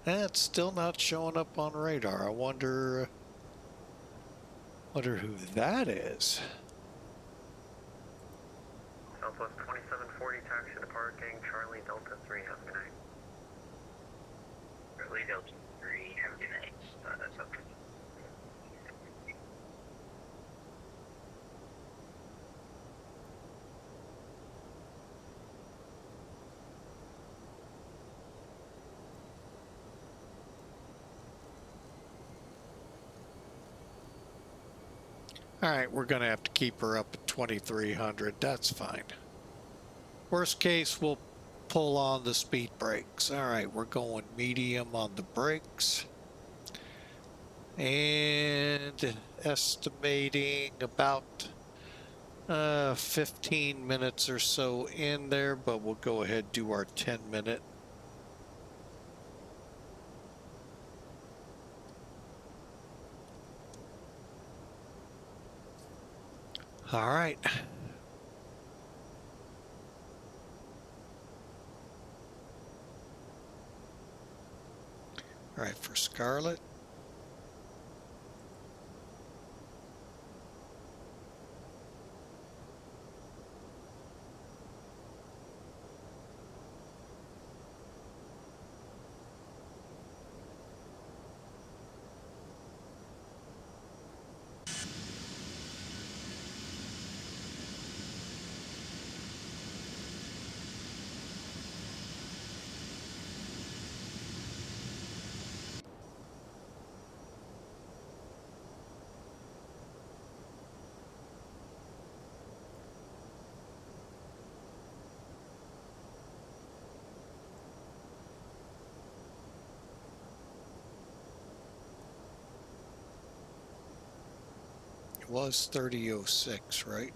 It's still not showing up on radar. I wonder who that is. Southwest 2740, taxi to parking, Charlie Delta 3, have a good night. Charlie Delta 3, have a good night. That's up to you. All right, we're going to have to keep her up at 2,300. That's fine. Worst case, we'll pull on the speed brakes. All right, we're going medium on the brakes. And estimating about 15 minutes or so in there, but we'll go ahead and do our 10-minute. All right. All right, for Scarlet. Was 3006, right?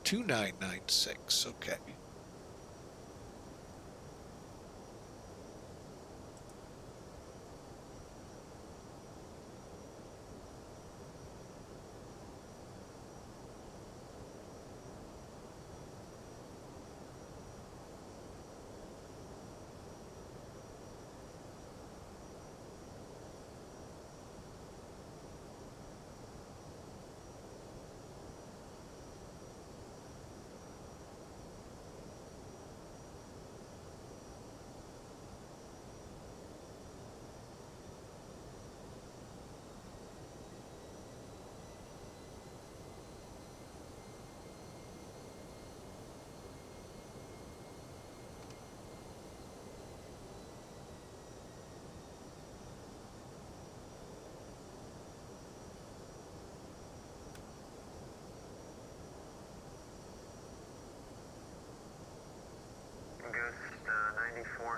2996, okay.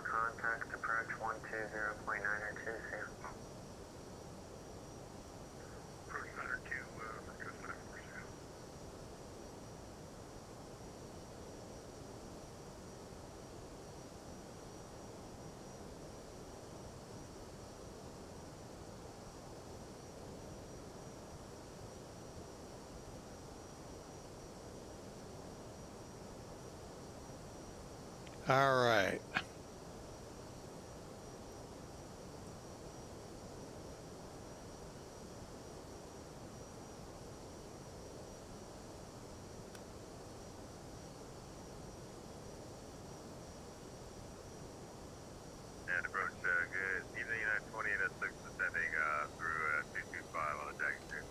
contact approach 120.902, see ya. Approach 902 for Coast 940. All right. And approach, good evening, 920 descending through 225 on the Jack Street.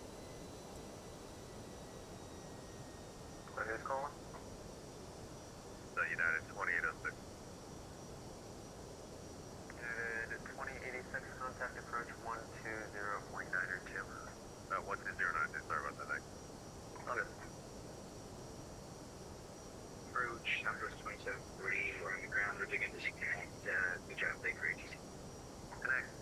Who's calling? So United 2806. United 2086, contact approach 120.902. 12092, sorry about that. Okay. Approach Southwest 2740, we're on the ground, we're digging to disconnect. Good job, thank you for ATC. Connect.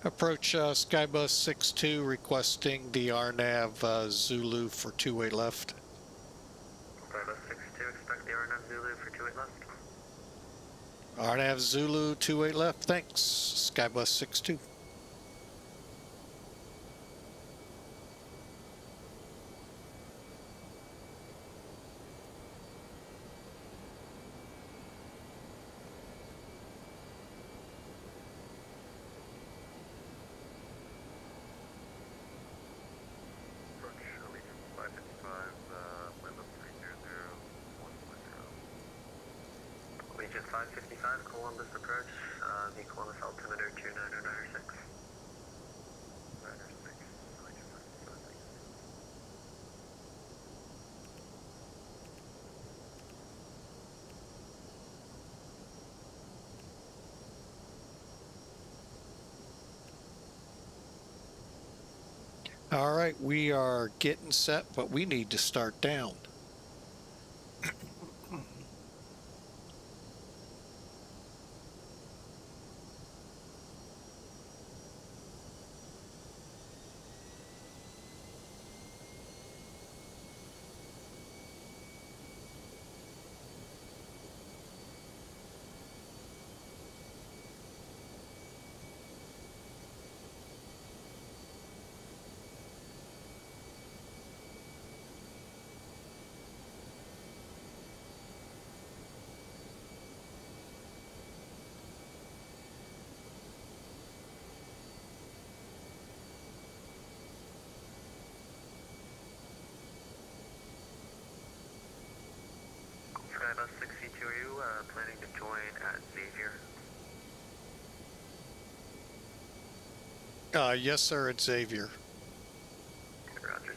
Approach Skybus 62 requesting the RNAV Zulu for 28 left. Skybus 62, expect the RNF Zulu for 28 left. RNAV Zulu 28 left, thanks. Skybus 62. Approach Allegiant 555, Lima 300, 1.0. Legion 555, Columbus approach, the Columbus altimeter 29096. 906, Allegiant 555. All right, we are getting set, but we need to start down. Skybus 62, are you planning to join at Xavier? Yes, sir, it's Xavier. Roger.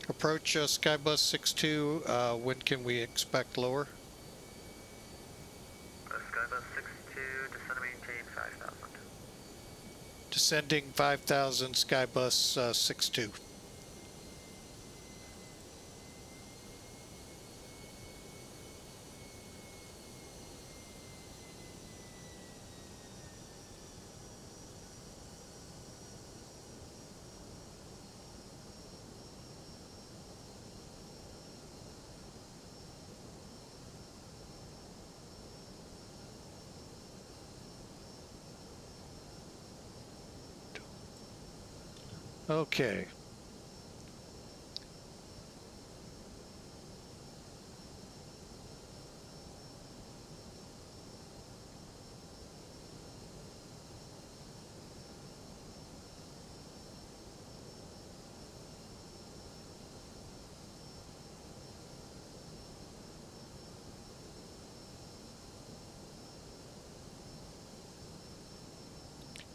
Approach Skybus 62, when can we expect lower? Skybus 62, descend and maintain 5,000. Descending 5,000, Skybus 62. Okay.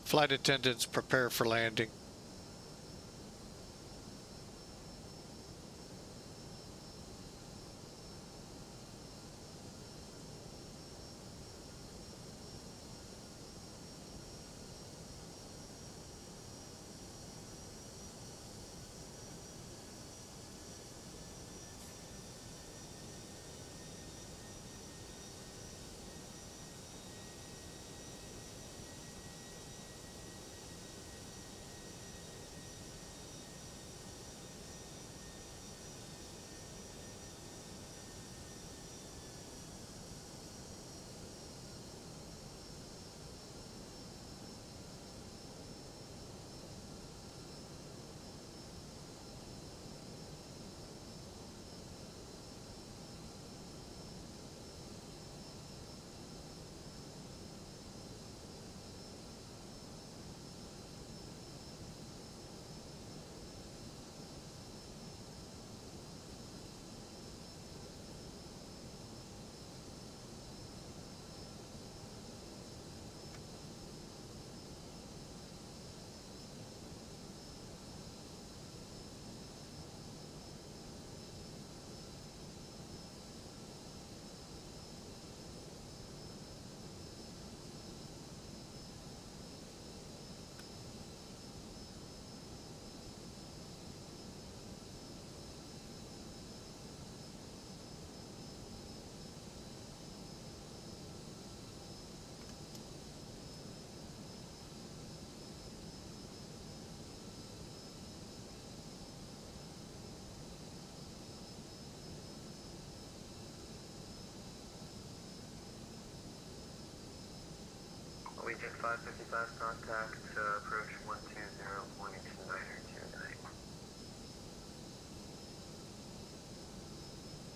Flight attendants prepare for landing. Legion 555 contact, approach 120.29.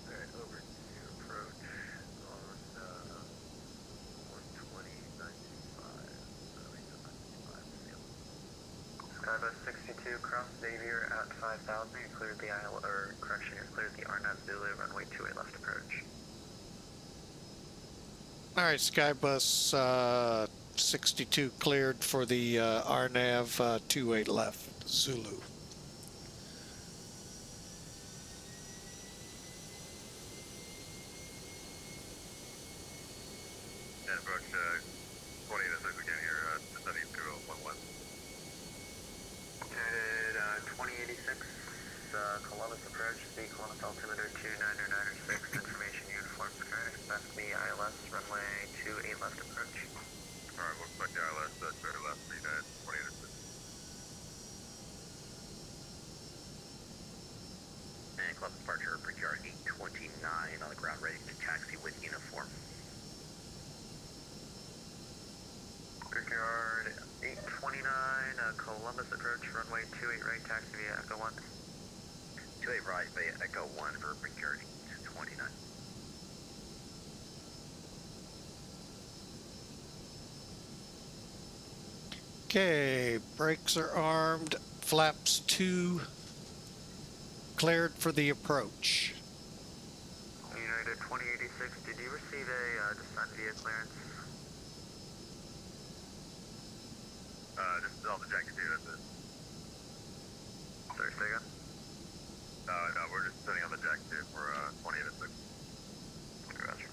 Alright, over to approach on 120.95. Skybus 62, cross Xavier at 5,000. You cleared the you cleared the RNAV Zulu, runway 28 left approach. All right, Skybus 62 cleared for the RNAV 28 left, Zulu. And approach 20 to 6 again here, descending to 11. United 2086, Columbus approach, the Columbus altimeter 29906, information uniform current, expect the ILS, runway 28 left approach. Alright, we'll expect the ILS, very left, United 20 to 6. And Columbus departure, Brickyard 829 on the ground, ready to taxi with uniform. Brickyard 829, Columbus approach, runway 28 right, taxi via Echo 1. 28 right, via Echo 1 for Brickyard 829. Okay, brakes are armed, flaps 2 cleared for the approach. United 2086, did you receive a descent via clearance? Just on the jack 2, that's it. Sorry, say again? No, we're just sitting on the jack 2 for 20 to 6. Gotcha.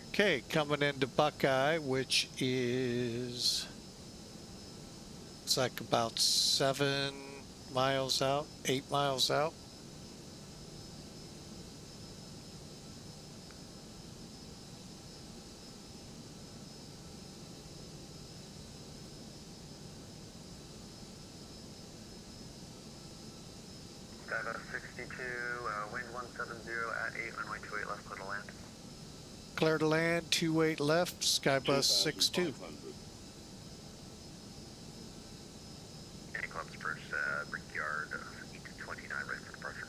Okay, coming into Buckeye, which is, it's like about 7 miles out, 8 miles out. wind 170 at 8, runway 28 left, clear to land. Clear to land, 28 left, Skybus 62. 2,500. Any Columbus approach, Brickyard 829, ready for departure.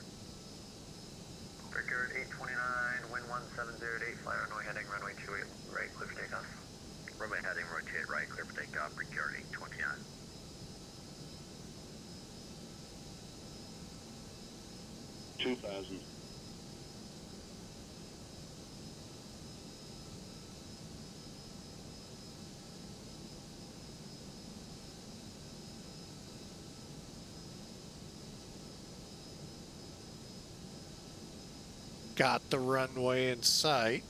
Brickyard 829, wind 170 at 8, fly runway heading, runway 28 right, clear for takeoff. Runway heading, rotate right, clear for takeoff, Brickyard 829. 2,000. Got the runway in sight.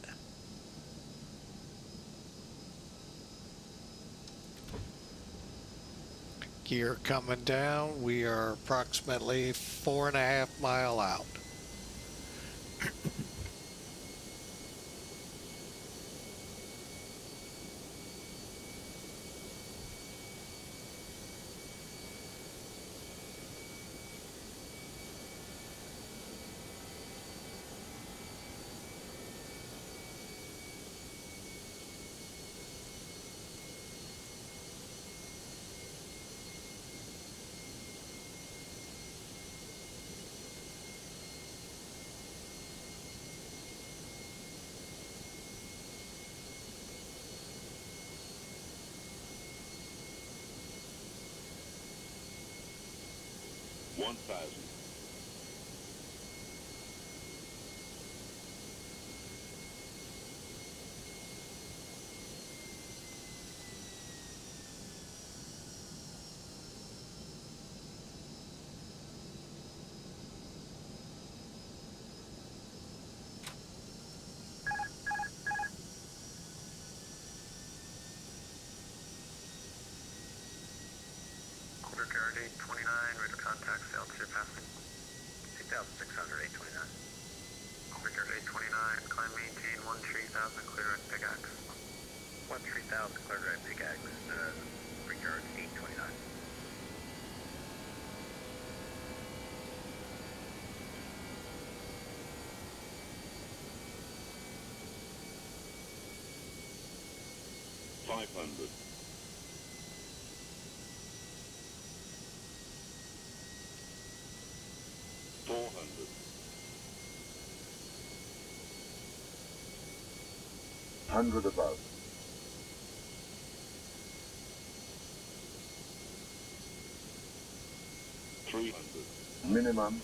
Gear coming down. We are approximately 4.5 miles out. One thousand. Brickyard 829, radar contact, sail to passing. 2,600, 829. Brickyard 829, climb maintain 13,000, clear at Big X. 13,000, clear right, Big X, Brickyard 829. Five hundred. 400. 100 above. 300. Minimum.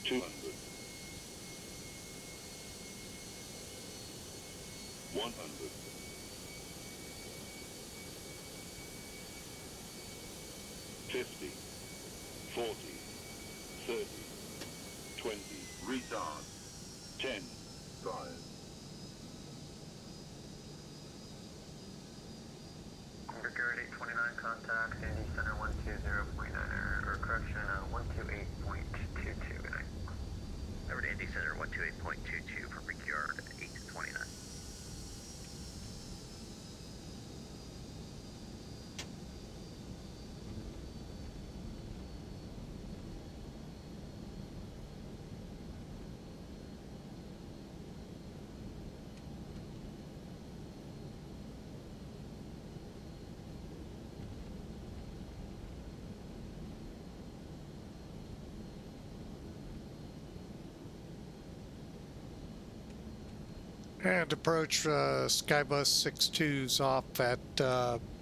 200. 100. 50. 40. 30. 20. Retard. 10. 5. Brickyard 829, contact Sandy Center 120.9, or correction, 128.22. Good night. Over to Indy Center 128.22 for Brickyard 829. And approach Skybus 62's off at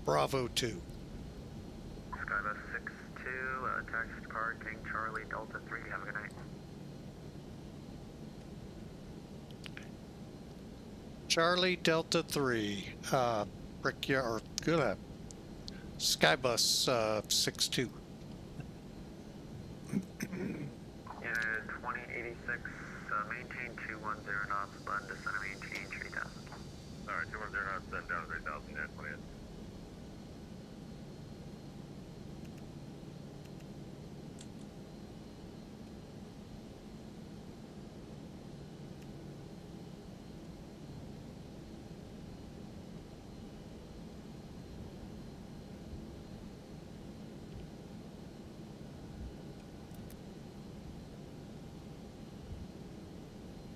Bravo 2. Skybus 62, taxi departing Charlie Delta 3. Have a good night. Charlie Delta 3, Brickyard, or good, Skybus 62. Unit 2086, maintain 210 knots, blend descend and maintain 3000. Alright, 210 knots, then down to 3,000, yeah, 28.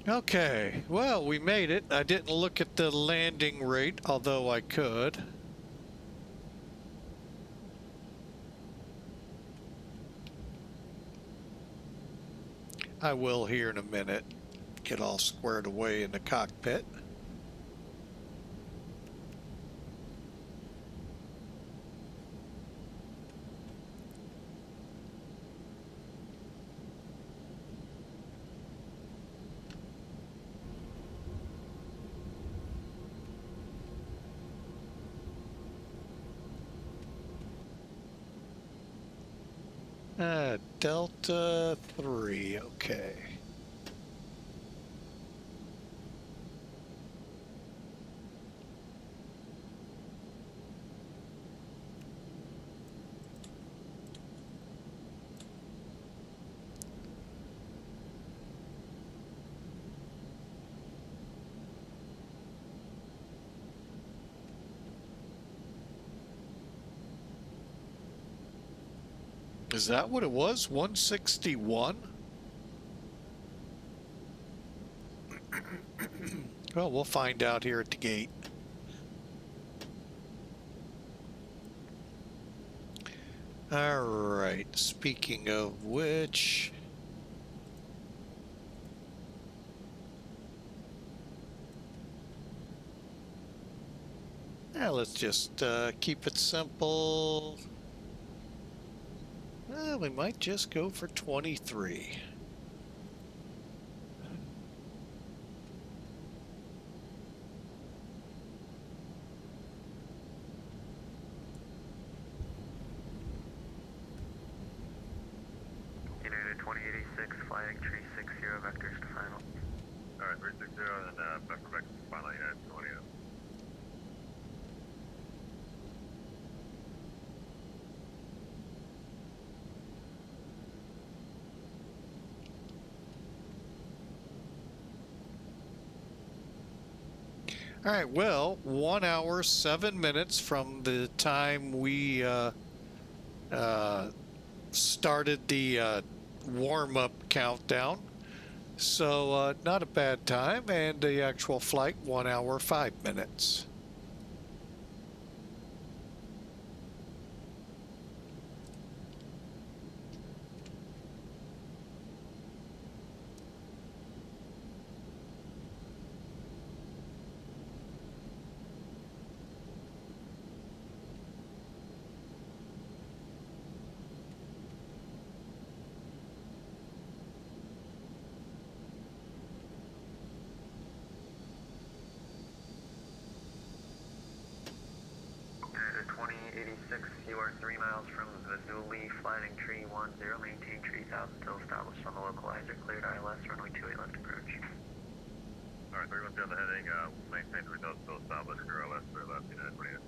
Okay, well, we made it. I didn't look at the landing rate, although I could. I will here in a minute. Get all squared away in the cockpit. Delta 3, okay. Is that what it was? 161? Well, we'll find out here at the gate. All right, speaking of which... Yeah, let's just keep it simple. We might just go for 23. United 2086, flying tree 60 vectors to final. Alright, 360 and back for back to final United 20. All right, well, 1 hour, 7 minutes from the time we started the warm-up countdown. So not a bad time, and the actual flight, 1 hour, 5 minutes. United 2086, you are 3 miles from Vizuli, flying tree 10, maintain tree 1000 until established on the localizer, cleared ILS, runway 28 left approach. Alright, 310 on the heading, maintain 3000 still established, clear LS, clear left, United 28.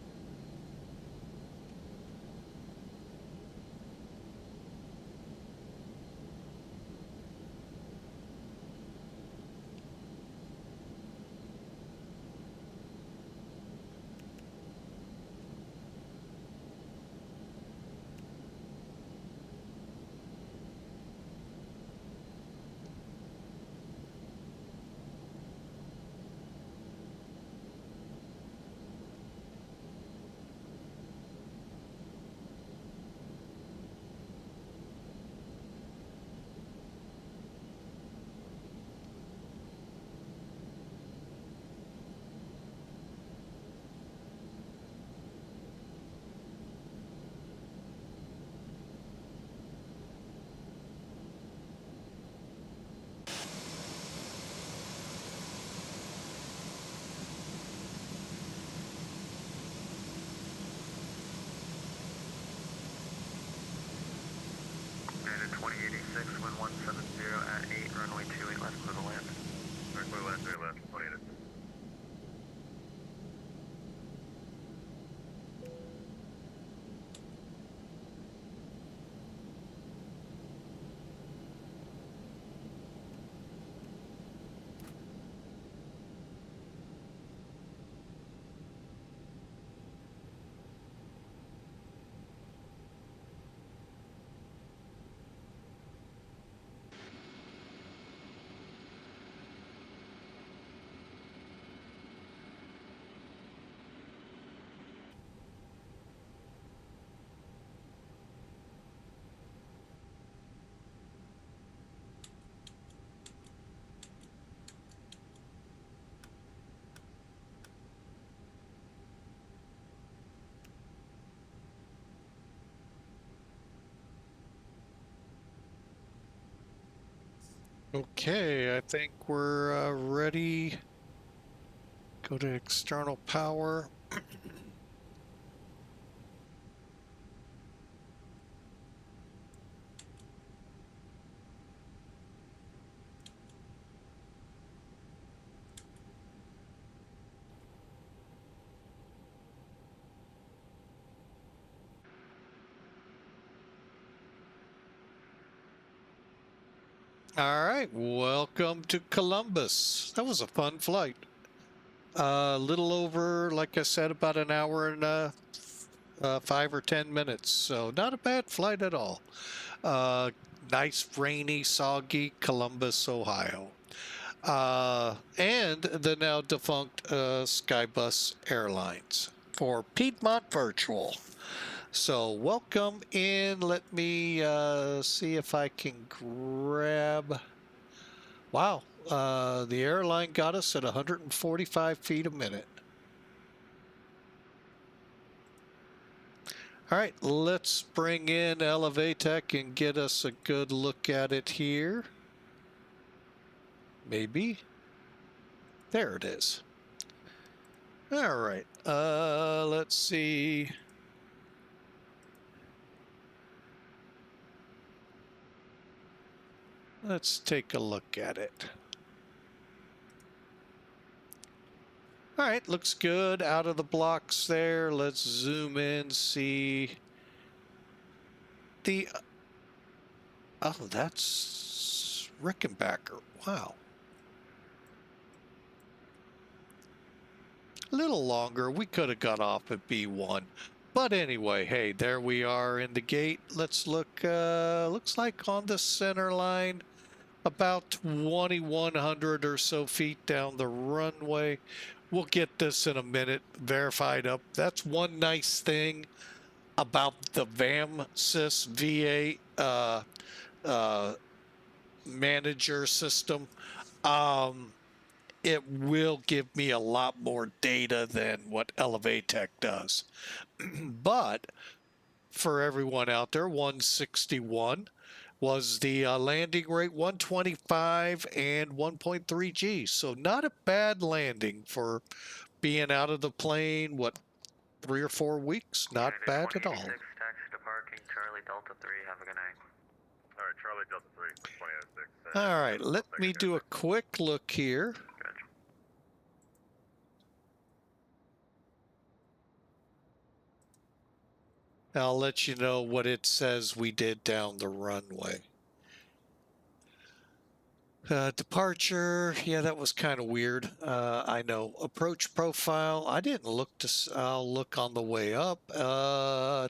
United 2086, wind 170 at 8, runway 28 left, clear to land. Alright, clear land, clear left, 28. Okay, I think we're ready. Go to external power. All right, welcome to Columbus. That was a fun flight. A little over, like I said, about an hour and 5 or 10 minutes. So not a bad flight at all. Nice, rainy, soggy Columbus, Ohio. And the now defunct Skybus Airlines for Piedmont Virtual. So welcome in. Let me see if I can grab. Wow, the airline got us at 145 feet a minute. All right, let's bring in Elevatech and get us a good look at it here. Maybe. There it is. All right, let's see. Let's take a look at it. All right, looks good out of the blocks there. Let's zoom in, see the, oh, that's Rickenbacker. Wow. A little longer. We could have got off at B1. But anyway, hey, there we are in the gate. Let's look, looks like on the center line, about 2,100 or so feet down the runway. We'll get this in a minute verified up. That's one nice thing about the VAMSys VA manager system. It will give me a lot more data than what Elevatech does. But for everyone out there, 161 was the landing rate, 125 and 1.3 G. So not a bad landing for being out of the plane, what, 3 or 4 weeks? Not bad at all. Taxi to parking, Charlie Delta 3, have a good night. All right, Charlie Delta 3, 2006. All right, let me do a quick look here. Good. I'll let you know what it says we did down the runway. Departure, yeah, that was kind of weird. I know. Approach profile, I didn't look to, I'll look on the way up.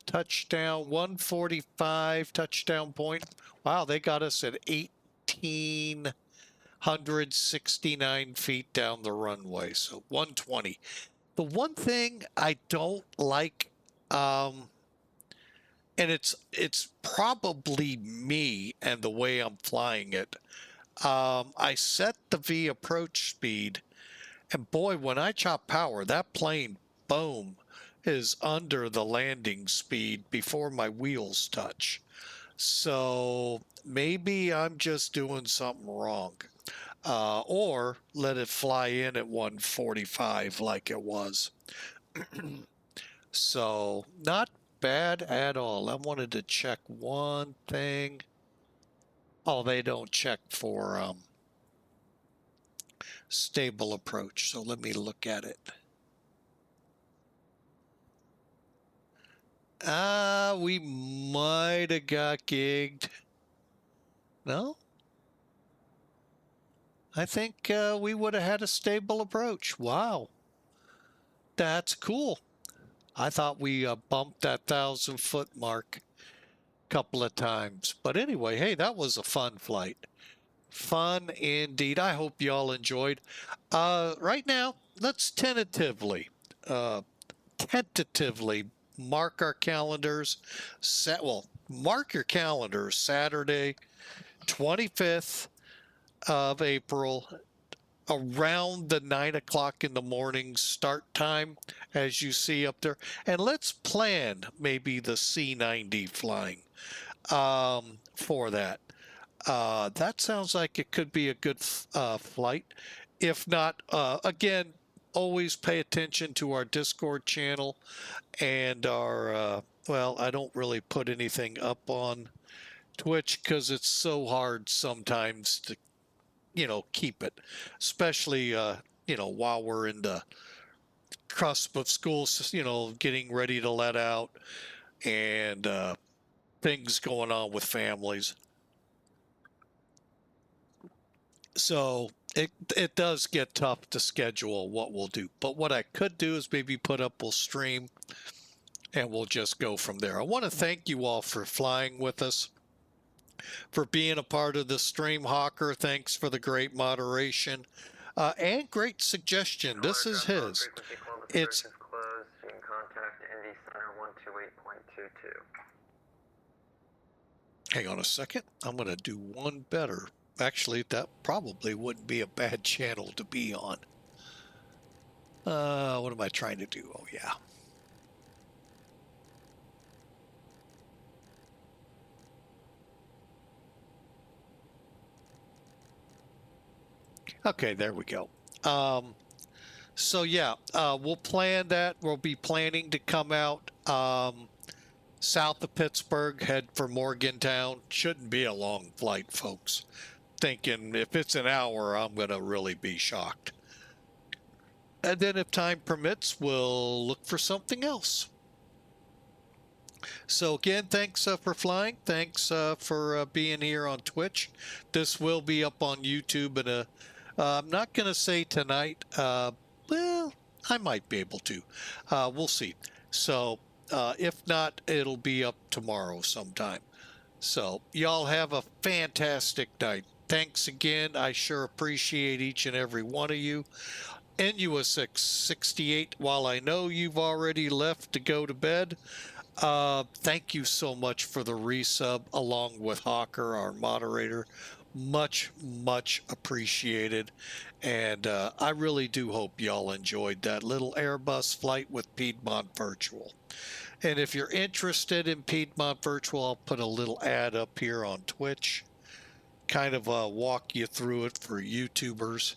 Touchdown, 145, touchdown point. Wow, they got us at 1,869 feet down the runway, so 120. The one thing I don't like, and it's probably me and the way I'm flying it. I set the V approach speed, and boy, when I chop power, that plane, boom, is under the landing speed before my wheels touch. So maybe I'm just doing something wrong. Or let it fly in at 145 like it was. So not bad at all. I wanted to check one thing. Oh, they don't check for stable approach. So let me look at it. We might have got gigged. No? I think we would have had a stable approach. Wow. That's cool. I thought we bumped that 1,000-foot mark a couple of times. But anyway, hey, that was a fun flight. Fun indeed. I hope y'all enjoyed. Right now, let's tentatively mark our calendars. Mark your calendars. Saturday, 25th of April, around the 9 o'clock in the morning start time, as you see up there. And let's plan maybe the C-90 flying for that. That sounds like it could be a good flight. If not, again, always pay attention to our Discord channel and our, well, I don't really put anything up on Twitch because it's so hard sometimes to, keep it, especially, while we're in the cusp of schools, getting ready to let out and things going on with families. So it does get tough to schedule what we'll do. But what I could do is maybe we'll stream and we'll just go from there. I want to thank you all for flying with us, for being a part of the stream, Hawker. Thanks for the great moderation and great suggestion. This is his. It's closed. You can contact ND Center 128.22. Hang on a second. I'm going to do one better. Actually, that probably wouldn't be a bad channel to be on. What am I trying to do? Oh, yeah. Okay, there we go. So, yeah, we'll plan that. We'll be planning to come out south of Pittsburgh, head for Morgantown. Shouldn't be a long flight, folks. Thinking if it's an hour, I'm going to really be shocked. And then if time permits, we'll look for something else. So again, thanks for flying. Thanks for being here on Twitch. This will be up on YouTube. And I'm not going to say tonight. Well, I might be able to. We'll see. So if not, it'll be up tomorrow sometime. So y'all have a fantastic night. Thanks again. I sure appreciate each and every one of you. NUS68, while I know you've already left to go to bed, thank you so much for the resub along with Hawker, our moderator. Much, much appreciated. And I really do hope y'all enjoyed that little Airbus flight with Piedmont Virtual. And if you're interested in Piedmont Virtual, I'll put a little ad up here on Twitch. Kind of walk you through it for YouTubers.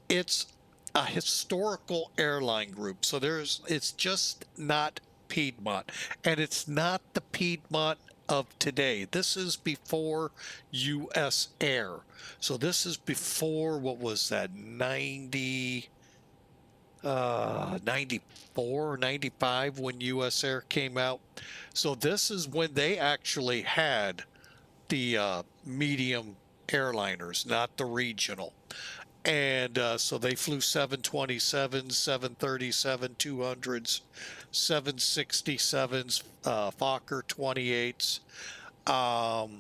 It's a historical airline group. So it's just not Piedmont. And it's not the Piedmont of today. This is before U.S. Air. So this is before, what was that, 94, 95 when U.S. Air came out. So this is when they actually had the medium airliners, not the regional. And so they flew 727s, 737 200s, 767s, Fokker 28s,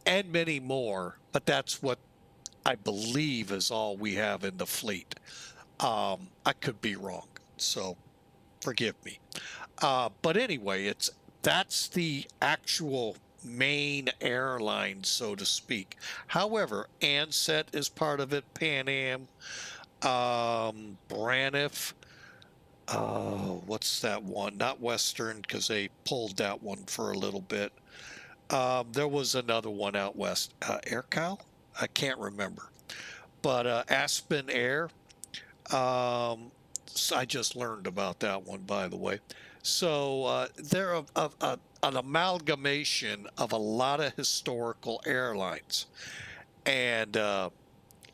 and many more. But that's what I believe is all we have in the fleet. I could be wrong, so forgive me. But anyway, that's the actual main airline, so to speak. However, Ansett is part of it, Pan Am, Braniff, what's that one? Not Western, because they pulled that one for a little bit. There was another one out west, Aircal? I can't remember. But Aspen Air, so I just learned about that one, by the way. So they're an amalgamation of a lot of historical airlines. And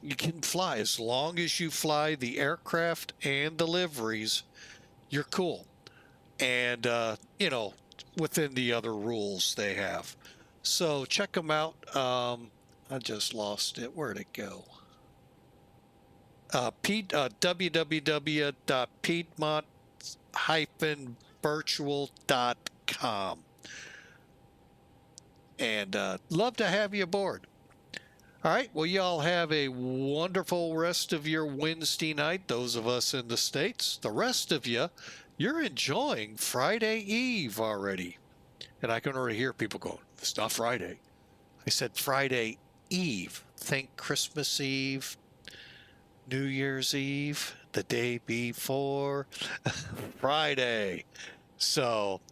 you can fly. As long as you fly the aircraft and the liveries, you're cool. And, within the other rules they have. So check them out. I just lost it. Where'd it go? www.piedmont-virtual.com. And love to have you aboard. All right. Well, y'all have a wonderful rest of your Wednesday night. Those of us in the States, the rest of you, you're enjoying Friday Eve already. And I can already hear people going, it's not Friday. I said Friday Eve. Think Christmas Eve, New Year's Eve, the day before Friday. So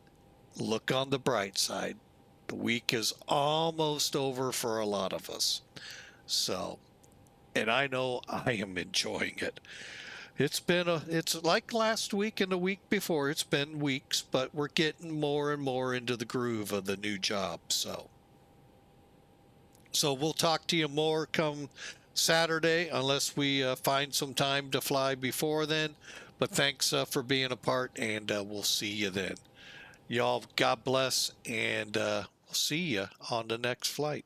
look on the bright side. The week is almost over for a lot of us. So, and I know I am enjoying it. It's like last week and the week before. It's been weeks, but we're getting more and more into the groove of the new job. So we'll talk to you more come Saturday, unless we find some time to fly before then. But thanks for being a part, and we'll see you then. Y'all, God bless, and we'll see you on the next flight.